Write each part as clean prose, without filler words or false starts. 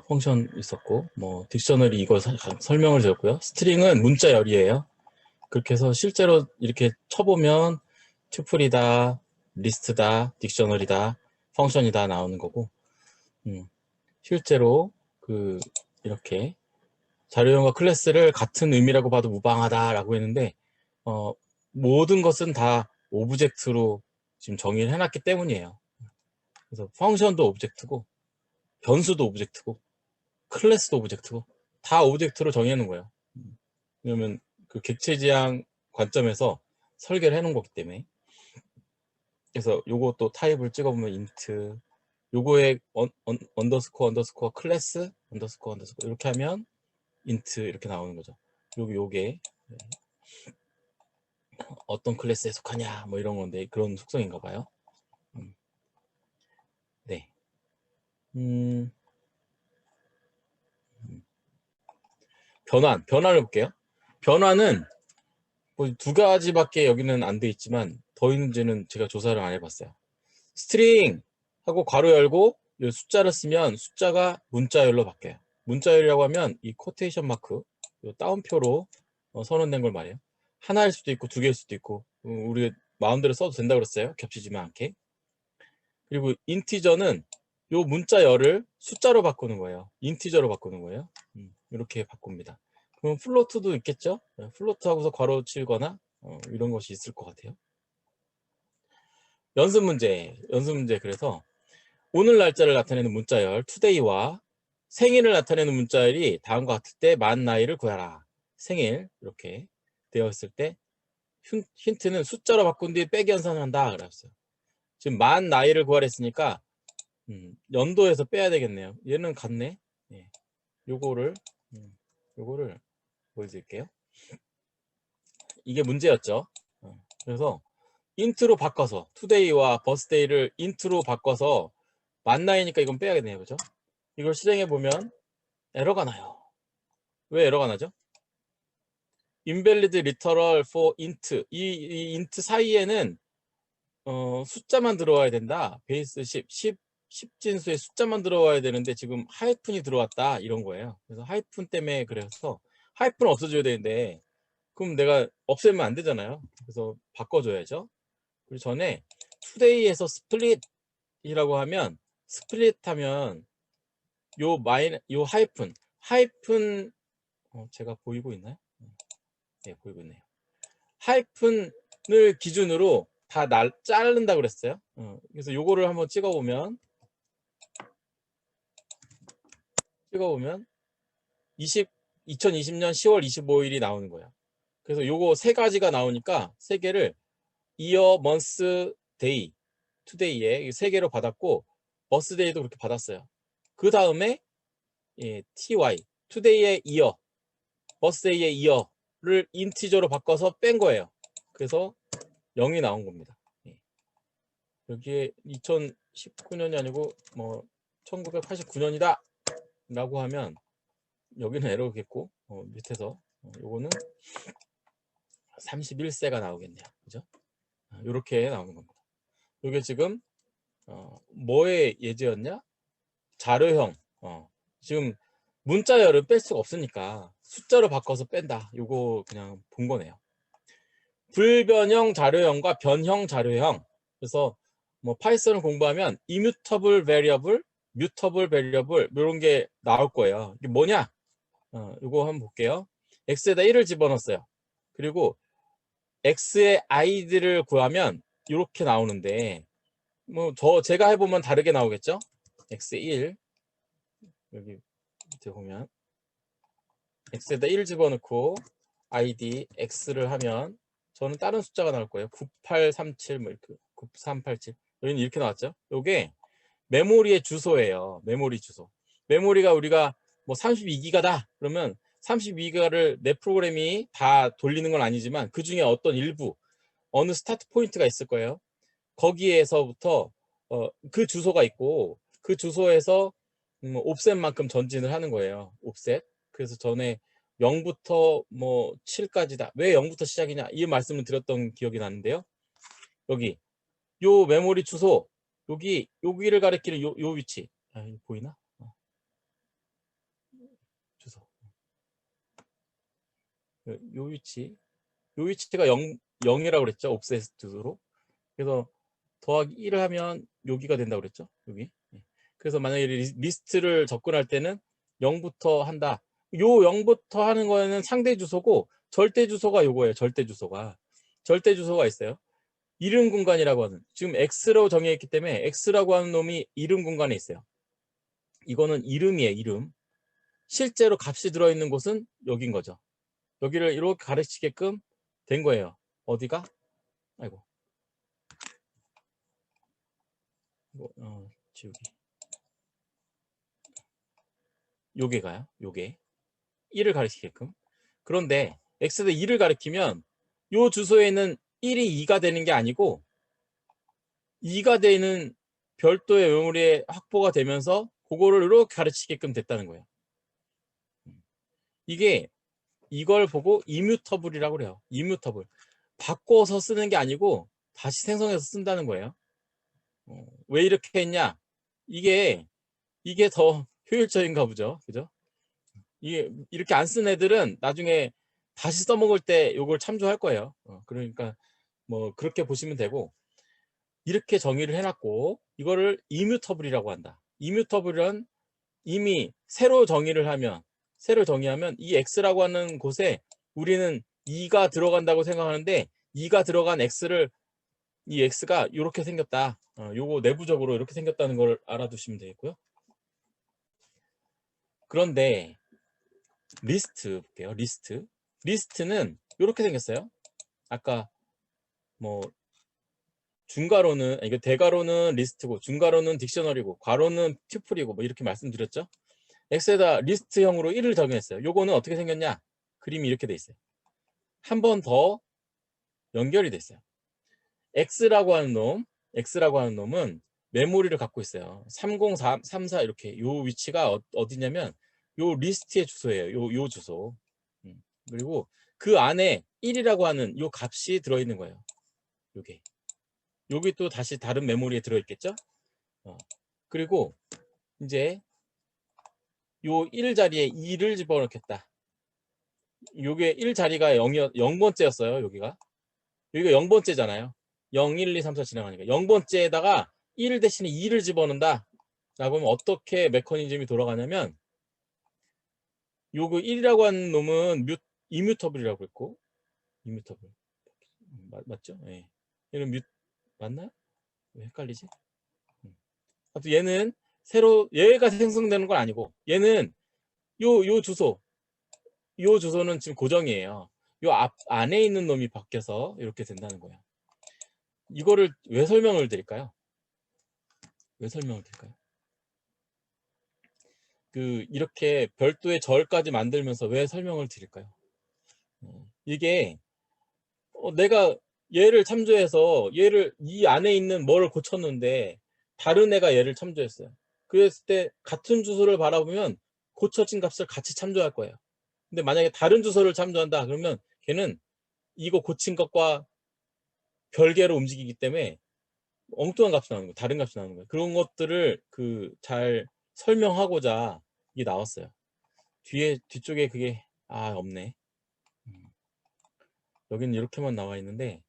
펑션 있었고, 딕셔너리 이거 설명을 드렸고요. 스트링은 문자열이에요. 그렇게 해서 실제로 이렇게 쳐보면 튜플이다, 리스트다, 딕셔너리다, 펑션이다 나오는 거고, 실제로 이렇게 자료형과 클래스를 같은 의미라고 봐도 무방하다라고 했는데, 모든 것은 다 오브젝트로 지금 정의를 해놨기 때문이에요. 그래서 펑션도 오브젝트고, 변수도 오브젝트고, 클래스도 오브젝트고, 다 오브젝트로 정의하는 거예요. 왜냐면 그 객체지향 관점에서 설계를 해놓은 거기 때문에. 그래서 요거 또 타입을 찍어보면 인트, 요거에 언더스코어 클래스 언더스코어 이렇게 하면 인트 이렇게 나오는 거죠. 요게 어떤 클래스에 속하냐 뭐 이런 건데 그런 속성인가 봐요. 네. 변환을 볼게요. 변환은 뭐 두 가지밖에 여기는 안 돼 있지만 더 있는지는 제가 조사를 안 해봤어요. 스트링 하고 괄호 열고 이 숫자를 쓰면 숫자가 문자열로 바뀌어요. 문자열이라고 하면 이 코테이션 마크 이 따옴표로 선언된 걸 말해요. 하나일 수도 있고 두 개일 수도 있고 우리 마음대로 써도 된다고 그랬어요. 겹치지만 않게. 그리고 인티저는 요 문자열을 숫자로 바꾸는 거예요. 인티저로 바꾸는 거예요. 이렇게 바꿉니다. 그럼 플로트도 있겠죠? 플로트 하고서 괄호 치거나 이런 것이 있을 것 같아요. 연습 문제 그래서 오늘 날짜를 나타내는 문자열 today와 생일을 나타내는 문자열이 다음과 같을 때 만 나이를 구하라. 생일 이렇게 되어 있을 때 힌트는 숫자로 바꾼 뒤에 빼기 연산을 한다 그랬어요. 지금 만 나이를 구하라 했으니까 연도에서 빼야 되겠네요. 얘는 같네. 예. 요거를 보여드릴게요. 이게 문제였죠. 그래서 인트로 바꿔서 today와 birthday를 인트로 바꿔서 만 나이니까 이건 빼야겠네요. 그죠? 이걸 실행해 보면 에러가 나요. 왜 에러가 나죠? invalid literal for int. 이 int 사이에는 숫자만 들어와야 된다. 베이스 10 진수의 숫자만 들어와야 되는데 지금 하이픈이 들어왔다 이런 거예요. 그래서 하이픈 때문에 그래서 하이픈 없어져야 되는데 그럼 내가 없애면 안 되잖아요. 그래서 바꿔줘야죠. 그리고 전에 today에서 split이라고 하면 스플릿 하면 요 하이픈 제가 보이고 있나요? 네, 보이고 있네요. 하이픈을 기준으로 다 자른다 그랬어요. 그래서 요거를 한번 찍어보면 2020년 10월 25일이 나오는 거예요. 그래서 요거 세 가지가 나오니까 세 개를 year, month, day, today에 세 개로 받았고 birthday도 그렇게 받았어요. 그 다음에 ty, today의 year, birthday의 year를 인티저로 바꿔서 뺀 거예요. 그래서 0이 나온 겁니다. 여기에 2019년이 아니고 뭐 1989년이다 라고 하면 여기는 에러겠고 밑에서 요거는 31세가 나오겠네요. 그죠? 이렇게 나오는 겁니다. 이게 지금 뭐의 예제였냐? 자료형. 지금 문자열은 뺄 수가 없으니까 숫자로 바꿔서 뺀다. 요거 그냥 본 거네요. 불변형 자료형과 변형 자료형. 그래서 뭐 파이썬을 공부하면 immutable variable, mutable variable 이런 게 나올 거예요. 이게 뭐냐? 이거 한번 볼게요. x에다 1을 집어넣었어요. 그리고 x의 id를 구하면 이렇게 나오는데 뭐 제가 해보면 다르게 나오겠죠? x의 1 여기 밑에 보면 x에다 1 집어넣고 id x를 하면 저는 다른 숫자가 나올 거예요. 9837 뭐 이렇게 9387 여기는 이렇게 나왔죠. 이게 메모리의 주소예요. 메모리 주소. 메모리가 우리가 뭐 32기가다 그러면 32기가를 내 프로그램이 다 돌리는 건 아니지만 그 중에 어떤 일부 어느 스타트 포인트가 있을 거예요. 거기에서부터 그 주소가 있고 그 주소에서 옵셋만큼 전진을 하는 거예요. 옵셋. 그래서 전에 0부터 뭐 7까지다. 왜 0부터 시작이냐? 이 말씀을 드렸던 기억이 나는데요. 여기 요 메모리 주소 여기를 가리키는 요 위치 보이나? 요 위치가 0이라고 그랬죠. 옵셋으로. 그래서 더하기 1을 하면 여기가 된다고 그랬죠. 여기. 그래서 만약에 리스트를 접근할 때는 0부터 한다. 요 0부터 하는 거는 상대 주소고 절대 주소가 요거예요. 절대 주소가 있어요. 이름 공간이라고 하는, 지금 X로 정의했기 때문에 X라고 하는 놈이 이름 공간에 있어요. 이거는 이름이에요. 이름. 실제로 값이 들어있는 곳은 여긴 거죠. 여기를 이렇게 가르치게끔 된 거예요. 어디가? 아이고. 지우기. 요게가요. 요게. 1을 가리키게끔. 그런데 x대 2를 가리키면 요 주소에는 1이 2가 되는 게 아니고 2가 되는 별도의 메모리에 확보가 되면서 그거를 이렇게 가르치게끔 됐다는 거예요. 이게 이걸 보고 이뮤터블이라고 그래요. 이뮤터블. 바꿔서 쓰는 게 아니고 다시 생성해서 쓴다는 거예요. 왜 이렇게 했냐? 이게 더 효율적인가 보죠. 그죠? 이게 이렇게 안 쓴 애들은 나중에 다시 써먹을 때 이걸 참조할 거예요. 그러니까 뭐 그렇게 보시면 되고, 이렇게 정의를 해놨고 이거를 이뮤터블이라고 한다. 이뮤터블은 이미 새로 정의하면 이 x라고 하는 곳에 우리는 2가 들어간다고 생각하는데 2가 들어간 x를, 이 x가 이렇게 생겼다. 요거 내부적으로 이렇게 생겼다는 걸 알아두시면 되겠고요. 그런데 리스트 볼게요. 리스트는 이렇게 생겼어요. 아까 뭐 중괄호는, 이거 대괄호는 리스트고 중괄호는 딕셔너리고 괄호는 튜플이고 뭐 이렇게 말씀드렸죠. X에다 리스트형으로 1을 적용했어요. 요거는 어떻게 생겼냐? 그림이 이렇게 돼 있어요. 한 번 더 연결이 됐어요. X라고 하는 놈은 메모리를 갖고 있어요. 30434 이렇게. 요 위치가 어디냐면 요 리스트의 주소예요. 요 주소. 그리고 그 안에 1이라고 하는 요 값이 들어있는 거예요. 여기 또 다시 다른 메모리에 들어있겠죠. 그리고 이제 요 1 자리에 2를 집어넣겠다. 요게 1 자리가 0번째였어요. 여기가 0번째잖아요. 0, 1, 2, 3, 4 진행하니까 0번째에다가 1 대신에 2를 집어넣는다 라고 하면 어떻게 메커니즘이 돌아가냐면, 요거 1이라고 하는 놈은 이뮤터블이라고 했고, 이뮤터블 맞죠? 예. 얘는 맞나요? 왜 헷갈리지? 아무튼 얘는 새로 얘가 생성되는 건 아니고, 얘는 요 주소는 지금 고정이에요. 요 안에 있는 놈이 바뀌어서 이렇게 된다는 거예요. 이거를 왜 설명을 드릴까요? 이렇게 별도의 절까지 만들면서 왜 설명을 드릴까요? 이게 내가 얘를 참조해서 이 안에 있는 뭐를 고쳤는데 다른 애가 얘를 참조했어요. 그랬을 때 같은 주소를 바라보면 고쳐진 값을 같이 참조할 거예요. 근데 만약에 다른 주소를 참조한다 그러면 걔는 이거 고친 것과 별개로 움직이기 때문에 엉뚱한 값이 나오는 거예요. 다른 값이 나오는 거예요. 그런 것들을 잘 설명하고자 이게 나왔어요. 뒤쪽에 그게 없네. 여기는 이렇게만 나와 있는데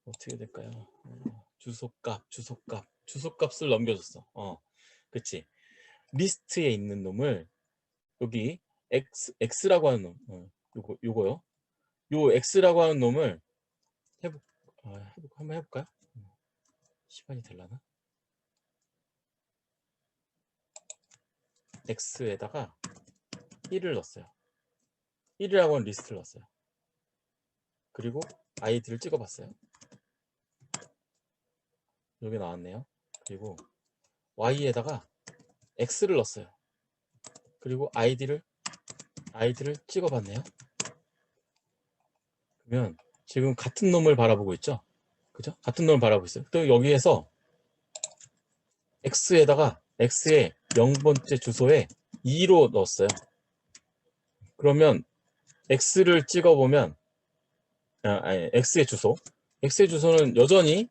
어떻게 될까요? 주소값을 넘겨줬어. 그치. 리스트에 있는 놈을 여기 x라고 하는 놈, 요거요. 요 x라고 하는 놈을 한번 해볼까요? 시간이 되려나? x에다가 1을 넣었어요. 1이라고 하는 리스트를 넣었어요. 그리고 아이디를 찍어봤어요. 여기 나왔네요. 그리고 y에다가 x를 넣었어요. 그리고 아이디를 찍어봤네요. 그러면 지금 같은 놈을 바라보고 있죠? 그죠? 같은 놈을 바라보고 있어요. 또 여기에서 x에다가 x의 0번째 주소에 2로 넣었어요. 그러면 x를 찍어보면 x의 주소는 여전히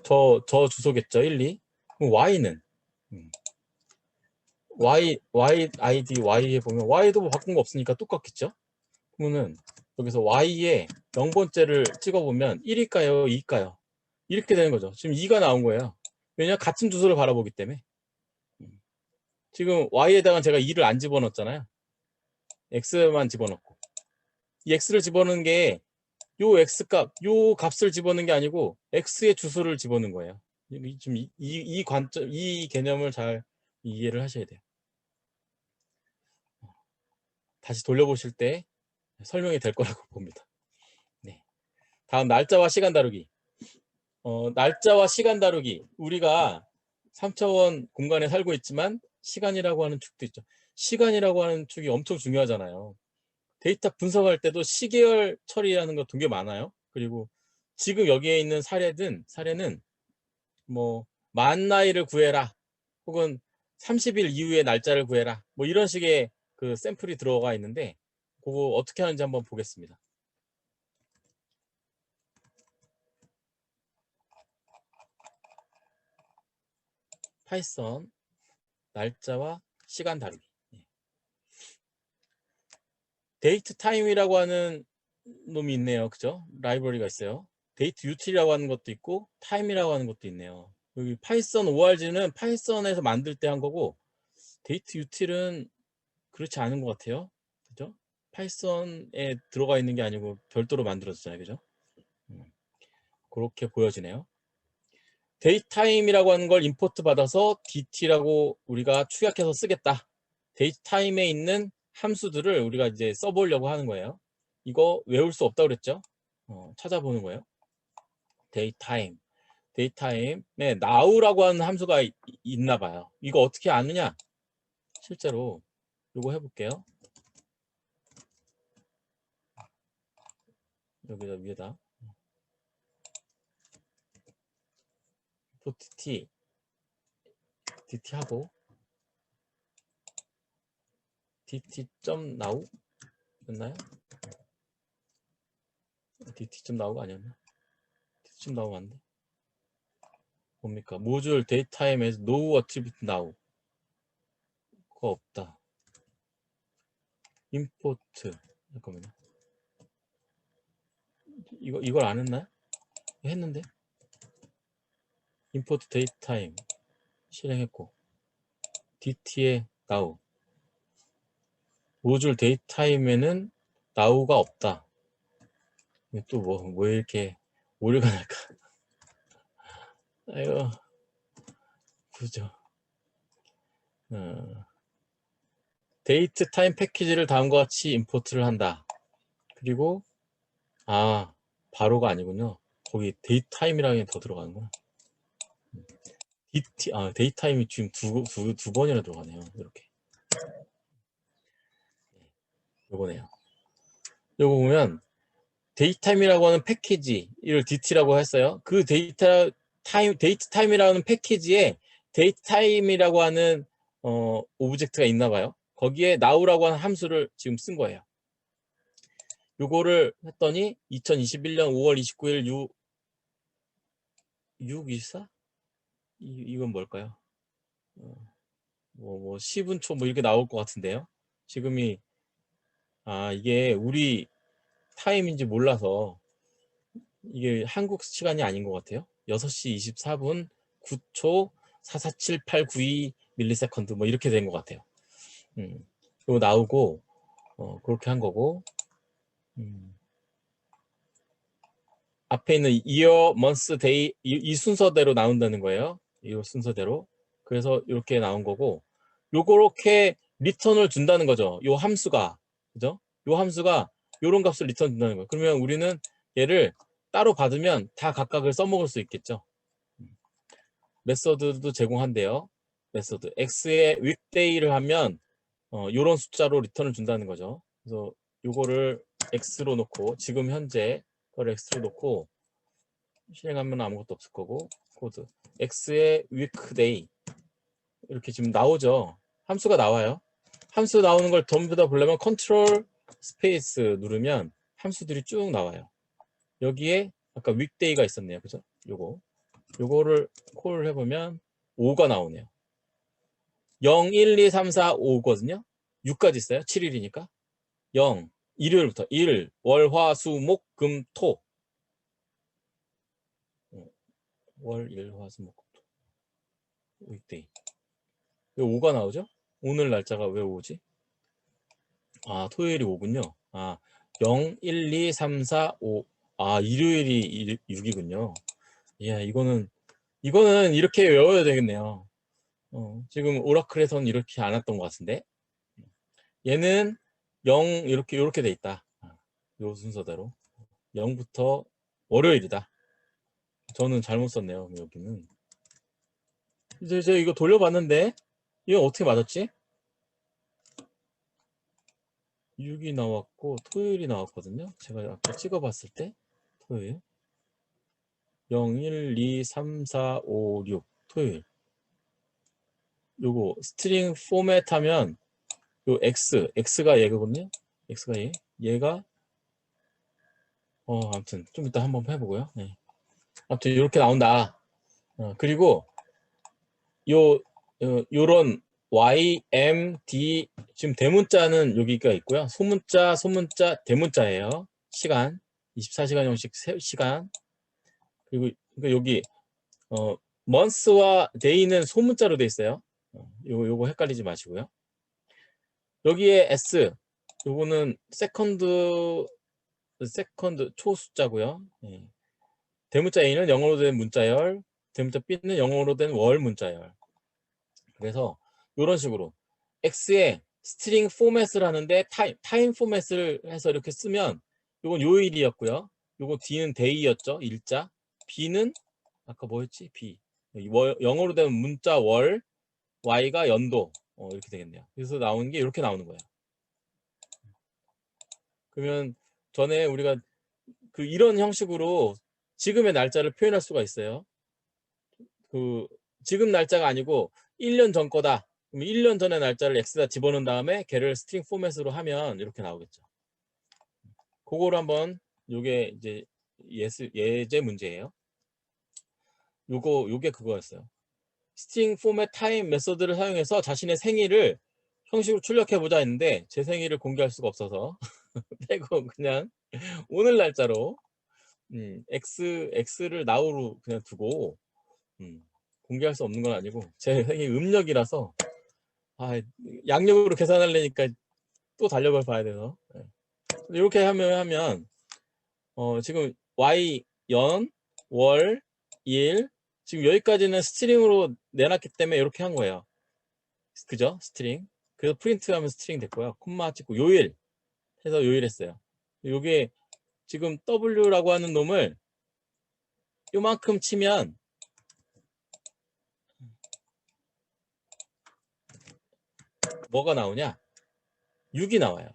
저 주소겠죠. 1, 2. 그럼 y는 id y에 보면 y도 뭐 바꾼 거 없으니까 똑같겠죠. 그러면은 여기서 y에 0번째를 찍어보면 1일까요 2일까요 이렇게 되는 거죠. 지금 2가 나온 거예요. 왜냐 같은 주소를 바라보기 때문에. 지금 y에다가 제가 2를 안 집어넣었잖아요. x만 집어넣고 이 x를 집어넣은 게 요 x값 요 값을 집어넣은 게 아니고 x의 주소를 집어넣은 거예요. 지금 이 관점 이 개념을 잘 이해를 하셔야 돼요. 다시 돌려보실 때 설명이 될 거라고 봅니다. 네. 다음 날짜와 시간 다루기. 날짜와 시간 다루기. 우리가 3차원 공간에 살고 있지만 시간이라고 하는 축도 있죠. 시간이라고 하는 축이 엄청 중요하잖아요. 데이터 분석할 때도 시계열 처리하는 거 되게 많아요. 그리고 지금 여기에 있는 사례는 뭐 만 나이를 구해라 혹은 30일 이후의 날짜를 구해라 뭐 이런 식의 그 샘플이 들어가 있는데 그거 어떻게 하는지 한번 보겠습니다. 파이썬 날짜와 시간 다루기. 데이트 타임이라고 하는 놈이 있네요. 그죠? 라이브러리가 있어요. 데이트 유틸이라고 하는 것도 있고 타임이라고 하는 것도 있네요. 여기 파이썬 org는 파이썬에서 만들 때 한 거고 데이트 유틸은 그렇지 않은 것 같아요. 그죠? 파이썬에 들어가 있는 게 아니고 별도로 만들어졌잖아요. 그죠? 그렇게 보여지네요. 데이트 타임이라고 하는 걸 임포트 받아서 dt라고 우리가 축약해서 쓰겠다. 데이트 타임에 있는 함수들을 우리가 이제 써보려고 하는 거예요. 이거 외울 수 없다고 그랬죠? 찾아보는 거예요. 데이트 타임. 데이트 타임에 now라고 하는 함수가 있나 봐요. 이거 어떻게 아느냐? 실제로 이거 해볼게요. 여기다 위에다 dt 하고 dt.now 였나요? dt.now가 아니었나? dt.now 맞는데? 뭡니까? 모듈 데이타임에서 no attribute now 그거 없다. 임포트 잠깐만요. 이걸 안 했나요? 했는데 임포트 데이타임 실행했고 dt에 now 모듈 데이타임에는 now가 없다. 또 뭐 이렇게 오류가 날까? 아이고 그죠. 데이트 타임 패키지를 다음과 같이 임포트를 한다. 그리고 바로가 아니군요. 거기 데이트 타임이라는 게 더 들어가는구나. 데이트 타임이 지금 두 번이나 들어가네요. 이렇게. 요거네요. 요거 보면 데이트 타임이라고 하는 패키지 이걸 dt라고 했어요. 그 데이트 타임이라는 패키지에 데이트 타임이라고 하는 오브젝트가 있나 봐요. 거기에 now라고 하는 함수를 지금 쓴 거예요. 요거를 했더니 2021년 5월 29일 624? 이건 뭘까요? 뭐 10분 초 뭐 이렇게 나올 것 같은데요. 지금이 이게 우리 타임인지 몰라서 이게 한국 시간이 아닌 것 같아요. 6시 24분 9초 447892 밀리세컨드 뭐 이렇게 된 것 같아요. 이거 나오고 그렇게 한 거고 앞에 있는 year, month, day 이 순서대로 나온다는 거예요. 이 순서대로. 그래서 이렇게 나온 거고 요렇게 리턴을 준다는 거죠. 요 함수가 그죠? 요 함수가 요런 값을 리턴 준다는 거예요. 그러면 우리는 얘를 따로 받으면 다 각각을 써먹을 수 있겠죠. 메서드도 제공한대요. 메서드 x의 weekday를 하면 요런 숫자로 리턴을 준다는 거죠. 그래서 요거를 x로 놓고 지금 현재 걸 x로 놓고 실행하면 아무것도 없을 거고 코드 x의 weekday 이렇게 지금 나오죠. 함수가 나와요. 함수 나오는 걸 전부 다 보려면 컨트롤 스페이스 누르면 함수들이 쭉 나와요. 여기에 아까 weekday가 있었네요. 그죠? 요거를 콜 해보면 5가 나오네요. 0, 1, 2, 3, 4, 5거든요. 6까지 있어요. 7일이니까. 0, 일요일부터 1, 월, 화, 수, 목, 금, 토. 월, 일, 화, 수, 목, 금, 토. weekday. 왜 5가 나오죠? 오늘 날짜가 왜 5지? 아, 토요일이 5군요. 아, 0, 1, 2, 3, 4, 5. 아, 일요일이 6이군요. 이야, 이거는 이렇게 외워야 되겠네요. 지금 오라클에서는 이렇게 안 했던 것 같은데. 얘는 0 이렇게 돼 있다. 요 순서대로 0부터 월요일이다. 저는 잘못 썼네요. 여기는 이제 이거 돌려봤는데 이거 어떻게 맞았지? 6이 나왔고 토요일이 나왔거든요. 제가 아까 찍어봤을 때 토요일 0, 1, 2, 3, 4, 5, 6 토요일. 요거 스트링 포맷 하면 요 X가 얘거든요. X가 얘가 아무튼 좀 이따 한번 해보고요. 네. 아무튼 이렇게 나온다. 그리고 요런 Y, M, D 지금 대문자는 여기가 있고요. 소문자, 대문자예요. 시간 24시간 형식 시간. 그리고 여기 month와 day는 소문자로 돼 있어요. 요거 헷갈리지 마시고요. 여기에 S 요거는 세컨드 초숫자고요. 예. 대문자 A는 영어로 된 문자열, 대문자 B는 영어로 된 월 문자열. 그래서 이런 식으로 X에 스트링 포맷을 하는데 타임 포맷을 해서 이렇게 쓰면 이건 요일이었고요. 요거 D는 데이였죠. 일자. B는 아까 뭐였지? B. 영어로 된 문자 월, Y가 연도. 이렇게 되겠네요. 그래서 나오는 게 이렇게 나오는 거예요. 그러면 전에 우리가 이런 형식으로 지금의 날짜를 표현할 수가 있어요. 지금 날짜가 아니고 1년 전 거다. 그럼 1년 전의 날짜를 X에다 집어넣은 다음에 걔를 스트링 포맷으로 하면 이렇게 나오겠죠. 그거를 한번 요게 이제 예제 문제예요. 요게 그거였어요. 스트링 포맷 타임 메서드를 사용해서 자신의 생일을 형식으로 출력해 보자 했는데 제 생일을 공개할 수가 없어서 빼고 그냥 오늘 날짜로 X를 now로 그냥 두고 공개할 수 없는 건 아니고 제 생일 음력이라서 양력으로 계산하려니까 또 달력을 봐야 돼서 이렇게 하면 지금 Y 연, 월, 일 지금 여기까지는 스트링으로 내놨기 때문에 이렇게 한 거예요. 그죠? 스트링. 그래서 프린트하면 스트링 됐고요. 콤마 찍고 요일 해서 요일 했어요. 요게 지금 W라고 하는 놈을 요만큼 치면 뭐가 나오냐? 6이 나와요.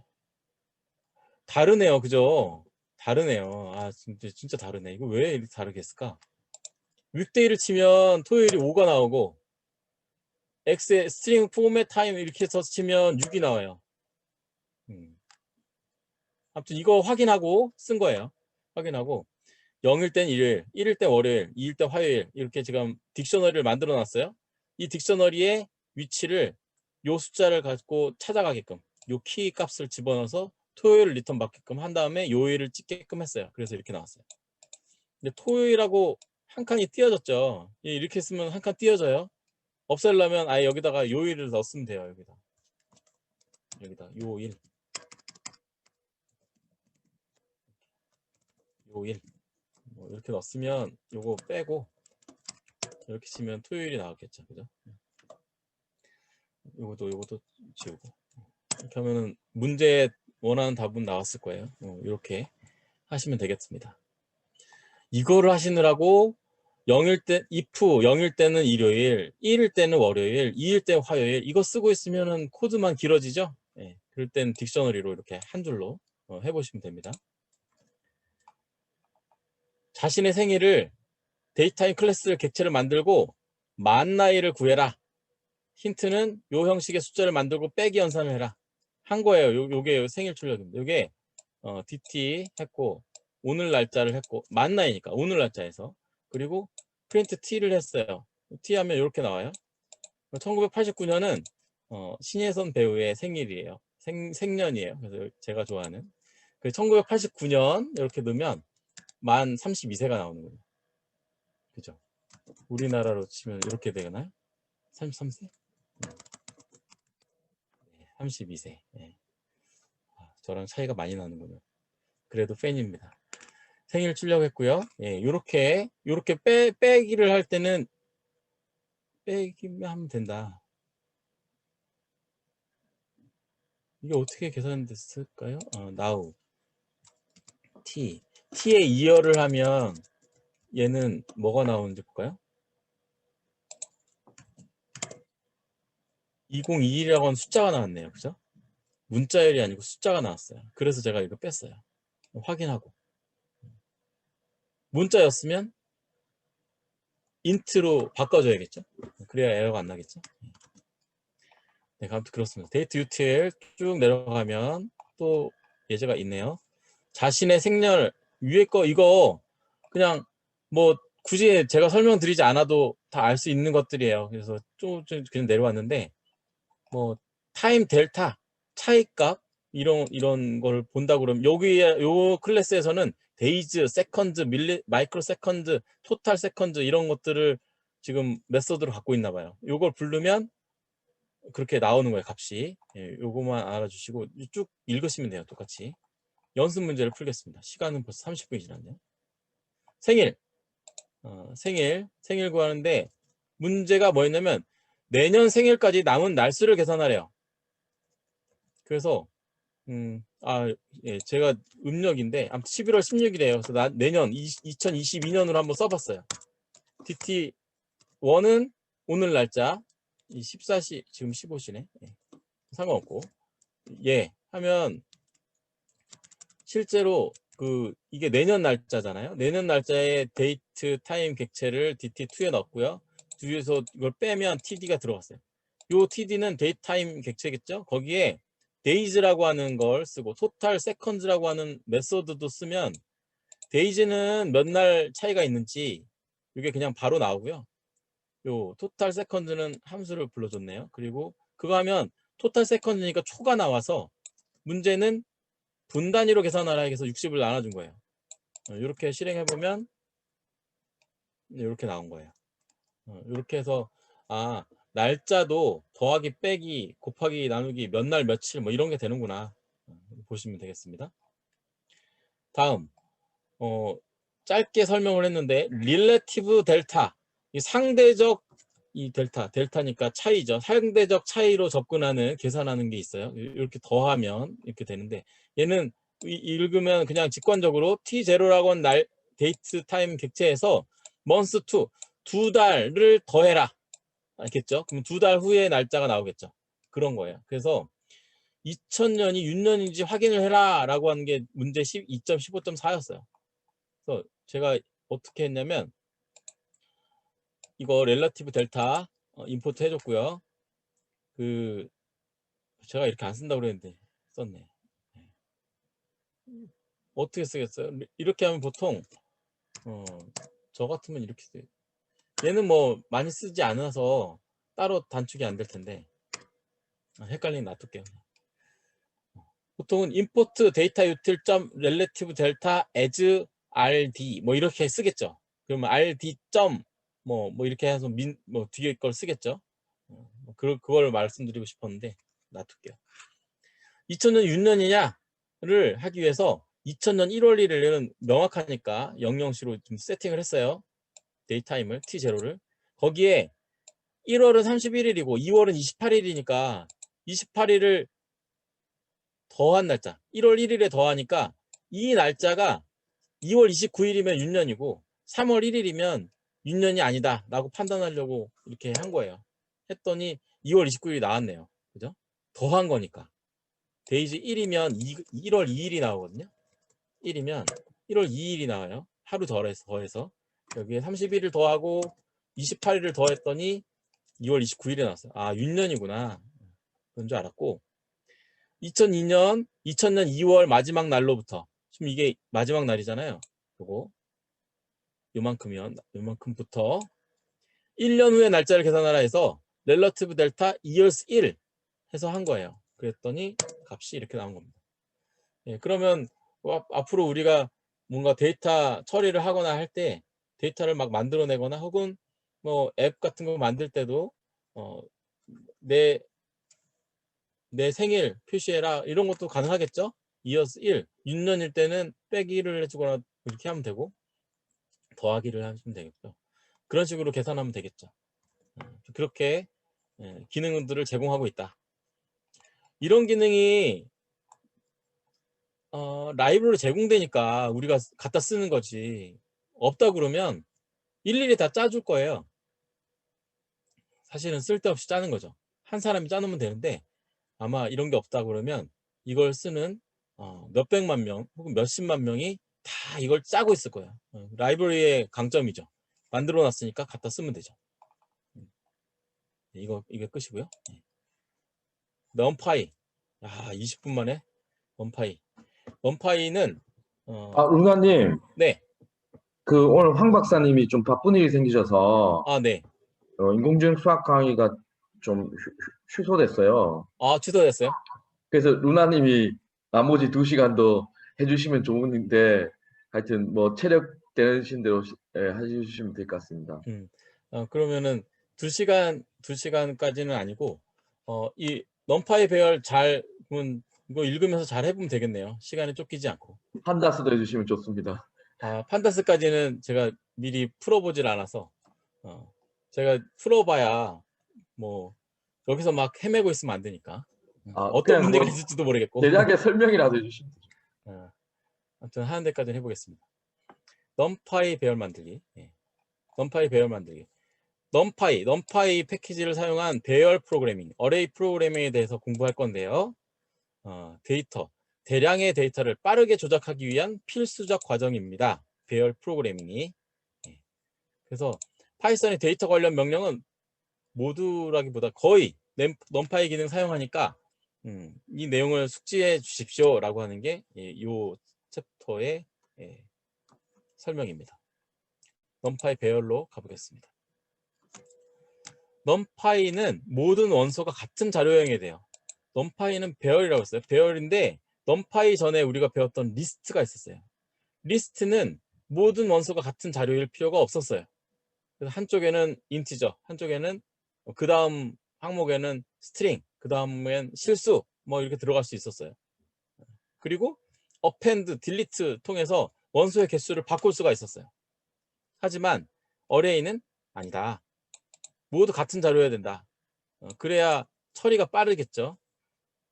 다르네요. 그죠? 다르네요. 진짜 다르네. 이거 왜 이렇게 다르게 했을까? 윅데이를 치면 토요일이 5가 나오고 X에 스트링 포맷 타임 이렇게 해서 치면 6이 나와요. 아무튼 이거 확인하고 쓴 거예요. 확인하고 0일 땐 일요일, 1일 땐 월요일, 2일 땐 화요일 이렇게 지금 딕셔너리를 만들어 놨어요. 이 딕셔너리의 위치를 요 숫자를 갖고 찾아가게끔 요 키 값을 집어넣어서 토요일을 리턴 받게끔 한 다음에 요일을 찍게끔 했어요. 그래서 이렇게 나왔어요. 근데 토요일하고 한 칸이 띄어졌죠. 이렇게 쓰면 한 칸 띄어져요. 없애려면 아예 여기다가 요일을 넣었으면 돼요. 여기다 요일 이렇게 넣었으면 요거 빼고 이렇게 치면 토요일이 나왔겠죠. 그죠? 요것도 지우고 이렇게 하면은 문제 원하는 답은 나왔을 거예요. 이렇게 하시면 되겠습니다. 이거를 하시느라고 0일 때 if 0일 때는 일요일, 1일 때는 월요일, 2일 때는 화요일 이거 쓰고 있으면은 코드만 길어지죠. 그럴 땐 딕셔너리로 이렇게 한 줄로 해보시면 됩니다. 자신의 생일을 데이타임 클래스를 객체를 만들고 만 나이를 구해라. 힌트는 요 형식의 숫자를 만들고 빼기 연산을 해라. 한 거예요. 요게 생일 출력입니다. 요게 DT 했고 오늘 날짜를 했고 만 나이니까 오늘 날짜에서 그리고 프린트 T를 했어요. T 하면 이렇게 나와요. 1989년은 신예선 배우의 생일이에요. 생년이에요. 그래서 제가 좋아하는. 그 1989년 이렇게 넣으면 만 32세가 나오는 거예요. 그죠? 우리나라로 치면 이렇게 되나요? 33세? 32세. 네. 저랑 차이가 많이 나는군요. 그래도 팬입니다. 생일 출력했고요. 예, 요렇게 빼기를 할 때는 빼기만 하면 된다. 이게 어떻게 계산됐을까요? now t에 2열을 하면 얘는 뭐가 나오는지 볼까요? 2021이라고 하는 숫자가 나왔네요. 그죠? 문자열이 아니고 숫자가 나왔어요. 그래서 제가 이거 뺐어요. 확인하고. 문자였으면 인트로 바꿔줘야겠죠? 그래야 에러가 안 나겠죠? 네, 아무튼 그렇습니다. 데이트 유틸 쭉 내려가면 또 예제가 있네요. 자신의 생년 위에 거 이거 그냥 뭐 굳이 제가 설명드리지 않아도 다 알 수 있는 것들이에요. 그래서 좀 그냥 내려왔는데 뭐 타임 델타 차이값 이런 걸 본다 그러면 여기에 요 클래스에서는 데이즈, 세컨드, 마이크로 세컨드, 토탈 세컨드 이런 것들을 지금 메소드로 갖고 있나 봐요. 요걸 부르면 그렇게 나오는 거예요, 값이. 예, 요거만 알아주시고 쭉 읽으시면 돼요, 똑같이. 연습 문제를 풀겠습니다. 시간은 벌써 30분이 지났네요. 생일. 생일 구하는데 문제가 뭐였냐면 내년 생일까지 남은 날수를 계산하래요. 그래서 예, 제가 음력인데 아무튼 11월 16일이에요. 그래서 내년 2022년으로 한번 써봤어요. DT1은 오늘 날짜 14시 지금 15시네. 예, 상관없고 예 하면 실제로 이게 내년 날짜잖아요. 내년 날짜에 데이트 타임 객체를 DT2에 넣었고요. 뒤에서 이걸 빼면 TD가 들어갔어요. 요 TD는 데이트 타임 객체겠죠. 거기에 데이즈라고 하는 걸 쓰고 토탈 세컨즈라고 하는 메소드도 쓰면 데이즈는 몇 날 차이가 있는지 이게 그냥 바로 나오고요. 요 토탈 세컨즈는 함수를 불러줬네요. 그리고 그거 하면 토탈 세컨즈니까 초가 나와서 문제는 분 단위로 계산하라 해서 60을 나눠준 거예요. 이렇게 실행해보면 이렇게 나온 거예요. 이렇게 해서 날짜도 더하기 빼기 곱하기 나누기 몇 날 며칠 뭐 이런 게 되는구나 보시면 되겠습니다. 다음 짧게 설명을 했는데 릴레티브 델타 이 상대적 이 델타니까 차이죠. 상대적 차이로 접근하는 계산하는 게 있어요. 이렇게 더하면 이렇게 되는데 얘는 읽으면 그냥 직관적으로 T0라고 하는 날 데이트 타임 객체에서 month 2 두 달을 더해라. 알겠죠? 그럼 두 달 후에 날짜가 나오겠죠. 그런 거예요. 그래서 2000년이 윤년인지 확인을 해라 라고 하는 게 문제 2.15.4였어요. 그래서 제가 어떻게 했냐면 이거 렐러티브 델타 임포트 해줬고요. 제가 이렇게 안 쓴다고 그랬는데 썼네. 어떻게 쓰겠어요? 이렇게 하면 보통 저 같으면 이렇게 써요. 얘는 뭐 많이 쓰지 않아서 따로 단축이 안 될 텐데 헷갈리면 놔둘게요. 보통은 import data util 점 relative delta as rd 뭐 이렇게 쓰겠죠. 그러면 rd 점 뭐 이렇게 해서 뭐 뒤에 걸 쓰겠죠. 그걸 말씀드리고 싶었는데 놔둘게요. 2000년 윤년이냐를 하기 위해서 2000년 1월 1일은 명확하니까 00시로 좀 세팅을 했어요. 데이타임을 T0를 거기에 1월은 31일이고 2월은 28일이니까 28일을 더한 날짜 1월 1일에 더하니까 이 날짜가 2월 29일이면 윤년이고 3월 1일이면 윤년이 아니다 라고 판단하려고 이렇게 한 거예요. 했더니 2월 29일이 나왔네요. 그죠? 더한 거니까 데이지 1이면 1월 2일이 나오거든요. 1이면 1월 2일이 나와요. 하루 더해서 여기에 31일 더하고 28일을 더했더니 2월 29일에 나왔어요. 윤년이구나. 그런 줄 알았고 2000년 2월 마지막 날로부터 지금 이게 마지막 날이잖아요. 요거 요만큼부터 1년 후의 날짜를 계산하라 해서 렐러티브 델타 2years 1 해서 한 거예요. 그랬더니 값이 이렇게 나온 겁니다. 예, 그러면 앞으로 우리가 뭔가 데이터 처리를 하거나 할 때 데이터를 막 만들어내거나 혹은 뭐 앱 같은 거 만들 때도 내 생일 표시해라 이런 것도 가능하겠죠? 이어서 1, 6년일 때는 빼기 1을 해주거나 이렇게 하면 되고 더하기를 하시면 되겠죠. 그런 식으로 계산하면 되겠죠. 그렇게 기능들을 제공하고 있다. 이런 기능이 라이브러리 제공되니까 우리가 갖다 쓰는 거지. 없다 그러면 일일이 다 짜줄 거예요. 사실은 쓸데없이 짜는 거죠. 한 사람이 짜놓으면 되는데 아마 이런 게 없다 그러면 이걸 쓰는 몇백만 명 혹은 몇십만 명이 다 이걸 짜고 있을 거예요. 라이브러리의 강점이죠. 만들어 놨으니까 갖다 쓰면 되죠. 이게 끝이고요. 넘파이. 20분 만에 넘파이. 넘파이는 루나님, 네. 오늘 황 박사님이 좀 바쁜 일이 생기셔서 네. 인공지능 수학 강의가 좀 취소됐어요. 취소됐어요? 그래서 루나님이 나머지 2시간 더 해주시면 좋은데 하여튼 뭐 체력 되신 대로 해주시면 될 것 같습니다. 그러면은 2시간까지는 아니고 이 넘파이 배열 이거 읽으면서 잘 해보면 되겠네요. 시간에 쫓기지 않고. 판다스도 해주시면 좋습니다. 판다스까지는 제가 미리 풀어보질 않아서 제가 풀어봐야 뭐 여기서 막 헤매고 있으면 안 되니까 어떤 그냥 문제가 뭐 있을지도 모르겠고 제작의 설명이라도 해주시면 되죠. 아무튼 하는 데까지는 해보겠습니다. 넘파이 배열 만들기. 넘파이 배열 만들기. 넘파이 패키지를 사용한 배열 프로그래밍, 어레이 프로그래밍에 대해서 공부할 건데요. 대량의 데이터를 빠르게 조작하기 위한 필수적 과정입니다. 배열 프로그래밍이. 그래서 파이썬의 데이터 관련 명령은 모두라기보다 거의 넘파이 기능 사용하니까 이 내용을 숙지해 주십시오 라고 하는 게 이 챕터의 설명입니다. 넘파이 배열로 가보겠습니다. 넘파이는 모든 원소가 같은 자료형이 돼요. 넘파이는 배열이라고 했어요. 배열인데 넘파이 전에 우리가 배웠던 리스트가 있었어요. 리스트는 모든 원소가 같은 자료일 필요가 없었어요. 그래서 한쪽에는 인티저, 한쪽에는 그 다음 항목에는 스트링, 그 다음엔 실수 뭐 이렇게 들어갈 수 있었어요. 그리고 어펜드, 딜리트 통해서 원소의 개수를 바꿀 수가 있었어요. 하지만 어레이는 아니다. 모두 같은 자료여야 된다. 그래야 처리가 빠르겠죠.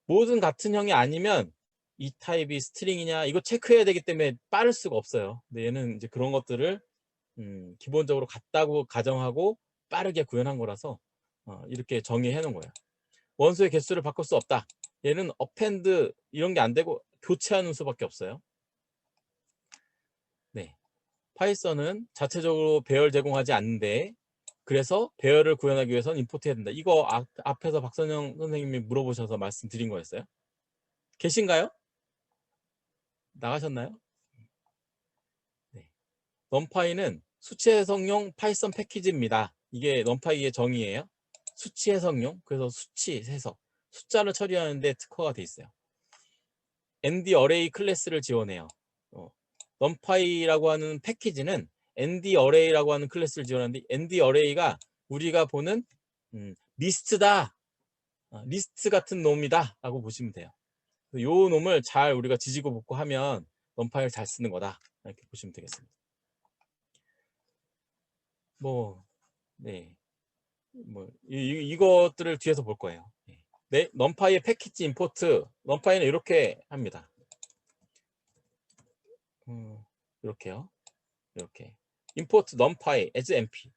모든 같은 형이 아니면 이 타입이 스트링이냐 이거 체크해야 되기 때문에 빠를 수가 없어요. 근데 얘는 이제 그런 것들을 기본적으로 같다고 가정하고 빠르게 구현한 거라서 이렇게 정의해 놓은 거예요. 원소의 개수를 바꿀 수 없다. 얘는 어펜드 이런 게 안 되고 교체하는 수밖에 없어요. 네, 파이썬은 자체적으로 배열 제공하지 않는데 그래서 배열을 구현하기 위해서는 임포트해야 된다. 이거 앞에서 박선영 선생님이 물어보셔서 말씀드린 거였어요. 계신가요? 나가셨나요? 네. 넘파이는 수치 해석용 파이썬 패키지입니다. 이게 넘파이의 정의예요. 수치 해석용, 그래서 수치 해석, 숫자를 처리하는데 특화가 돼 있어요. ND 어레이 클래스를 지원해요. 넘파이라고 하는 패키지는 ND 어레이라고 하는 클래스를 지원하는데 ND 어레이가 우리가 보는 리스트다, 리스트 같은 놈이다 라고 보시면 돼요. 이 놈을 잘 우리가 지지고 볶고 하면 넘파이를 잘 쓰는 거다 이렇게 보시면 되겠습니다. 이것들을 뒤에서 볼 거예요. 네, 넘파이의 패키지 임포트, 넘파이는 이렇게 합니다. 이렇게요. 이렇게 임포트 numpy as np.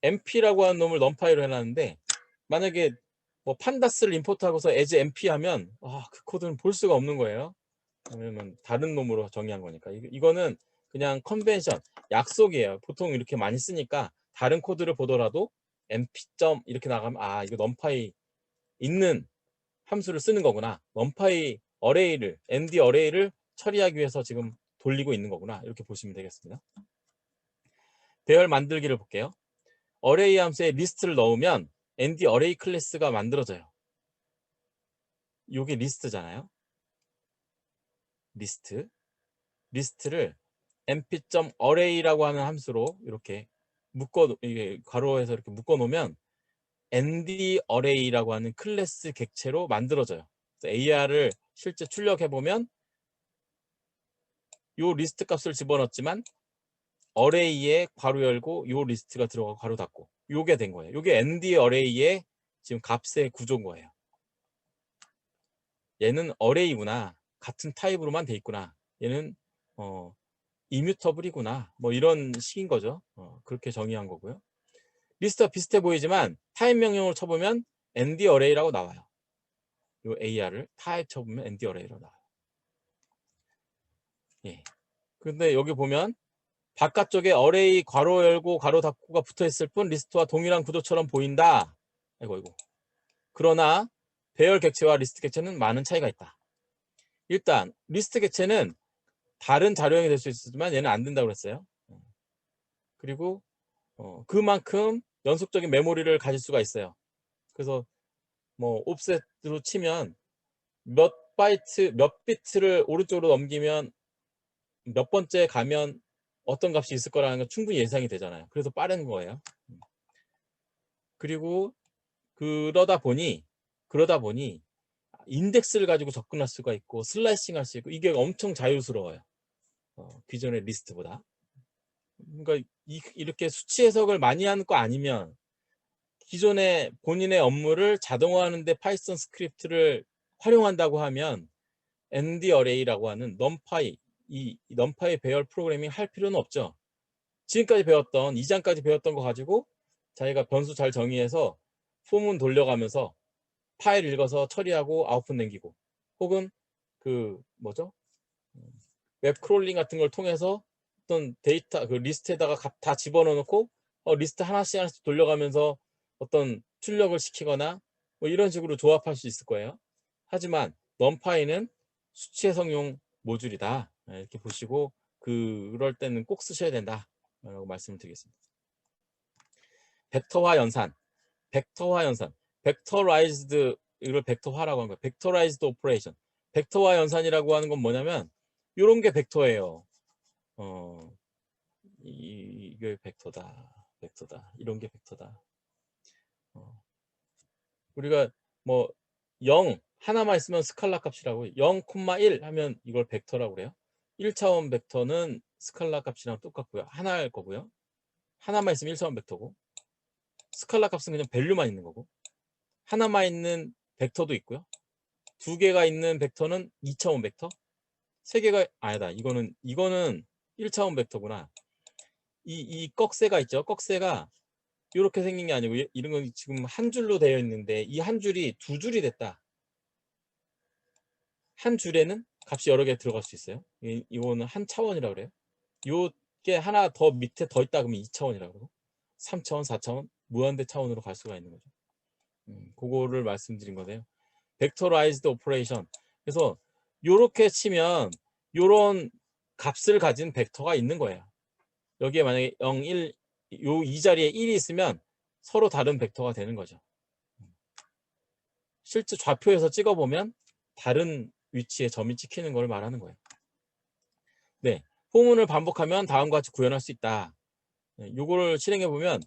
np라고 하는 놈을 numpy로 해놨는데 만약에 뭐 판다스를 임포트하고서 as np 하면 그 코드는 볼 수가 없는 거예요. 왜냐면 다른 놈으로 정의한 거니까. 이거는 그냥 컨벤션, 약속이에요. 보통 이렇게 많이 쓰니까 다른 코드를 보더라도 np. 이렇게 나가면 이거 numpy 있는 함수를 쓰는 거구나. numpy 어레이를, nd 어레이를 처리하기 위해서 지금 돌리고 있는 거구나. 이렇게 보시면 되겠습니다. 배열 만들기를 볼게요. 어레이 함수에 리스트를 넣으면 ND 어레이 클래스가 만들어져요. 요게 리스트잖아요. 리스트를 mp.array라고 하는 함수로 이렇게 이게 괄호에서 이렇게 묶어 놓으면 ndArray라고 하는 클래스 객체로 만들어져요. AR을 실제 출력해 보면 요 리스트 값을 집어넣었지만 array에 괄호 열고 요 리스트가 들어가고 괄호 닫고 요게 된 거예요. 요게 ndArray의 지금 값의 구조인 거예요. 얘는 array구나. 같은 타입으로만 돼 있구나. 얘는 이뮤터블이구나. 뭐 이런 식인 거죠. 그렇게 정의한 거고요. 리스트와 비슷해 보이지만 타입 명령을 쳐보면 ndArray라고 나와요. 요 AR을 타입 쳐보면 ndArray라고 나와요. 예. 근데 여기 보면 바깥쪽에 array 괄호 열고 괄호 닫고가 붙어 있을 뿐 리스트와 동일한 구조처럼 보인다. 아이고. 그러나 배열 객체와 리스트 객체는 많은 차이가 있다. 일단 리스트 객체는 다른 자료형이 될 수 있지만 얘는 안 된다고 그랬어요. 그리고 그만큼 연속적인 메모리를 가질 수가 있어요. 그래서 뭐 옵셋으로 치면 몇 비트를 오른쪽으로 넘기면 몇 번째 가면 어떤 값이 있을 거라는 건 충분히 예상이 되잖아요. 그래서 빠른 거예요. 그리고 그러다 보니 인덱스를 가지고 접근할 수가 있고 슬라이싱 할 수 있고 이게 엄청 자유스러워요. 기존의 리스트보다. 그러니까 이렇게 수치 해석을 많이 하는 거 아니면 기존의 본인의 업무를 자동화하는데 파이썬 스크립트를 활용한다고 하면 ndArray라고 하는 numpy, 이 numpy 배열 프로그래밍 할 필요는 없죠. 지금까지 배웠던 2장까지 배웠던 거 가지고 자기가 변수 잘 정의해서 폼은 돌려가면서 파일 읽어서 처리하고 아웃풋 남기고 혹은 그 뭐죠? 웹 크롤링 같은 걸 통해서 어떤 데이터 그 리스트에다가 다 집어넣어 놓고 리스트 하나씩 돌려가면서 어떤 출력을 시키거나 뭐 이런 식으로 조합할 수 있을 거예요. 하지만 numpy는 수치 해석용 모듈이다. 이렇게 보시고 그럴 때는 꼭 쓰셔야 된다 라고 말씀을 드리겠습니다. 벡터화 연산, 벡터라이즈드, 이걸 벡터화라고 하는 거예요. 벡터라이즈드 오퍼레이션. 벡터화 연산이라고 하는 건 뭐냐면 이런 게 벡터예요. 이게 벡터다. 이런 게 벡터다. 우리가 뭐 0 하나만 있으면 스칼라 값이라고 0,1 하면 이걸 벡터라고 그래요. 1차원 벡터는 스칼라 값이랑 똑같고요. 하나일 거고요. 하나만 있으면 1차원 벡터고 스칼라 값은 그냥 밸류만 있는 거고 하나만 있는 벡터도 있고요. 두 개가 있는 벡터는 2차원 벡터. 세 개가 아니다. 이거는 1차원 벡터구나. 이 꺽쇠가 있죠. 꺽쇠가 이렇게 생긴 게 아니고 이런 건 지금 한 줄로 되어 있는데 이 한 줄이 두 줄이 됐다. 한 줄에는 값이 여러 개 들어갈 수 있어요. 이거는 한 차원이라고 그래요. 요게 하나 더 밑에 더 있다 그러면 2차원이라고 그러고 3차원, 4차원, 무한대 차원으로 갈 수가 있는 거죠. 그거를 말씀드린 거네요. 벡터라이즈드 오퍼레이션. 그래서 요렇게 치면 요런 값을 가진 벡터가 있는 거예요. 여기에 만약에 0, 1, 요 이 자리에 1이 있으면 서로 다른 벡터가 되는 거죠. 실제 좌표에서 찍어보면 다른 위치에 점이 찍히는 걸 말하는 거예요. 네, 포문을 반복하면 다음과 같이 구현할 수 있다. 요거를 실행해 보면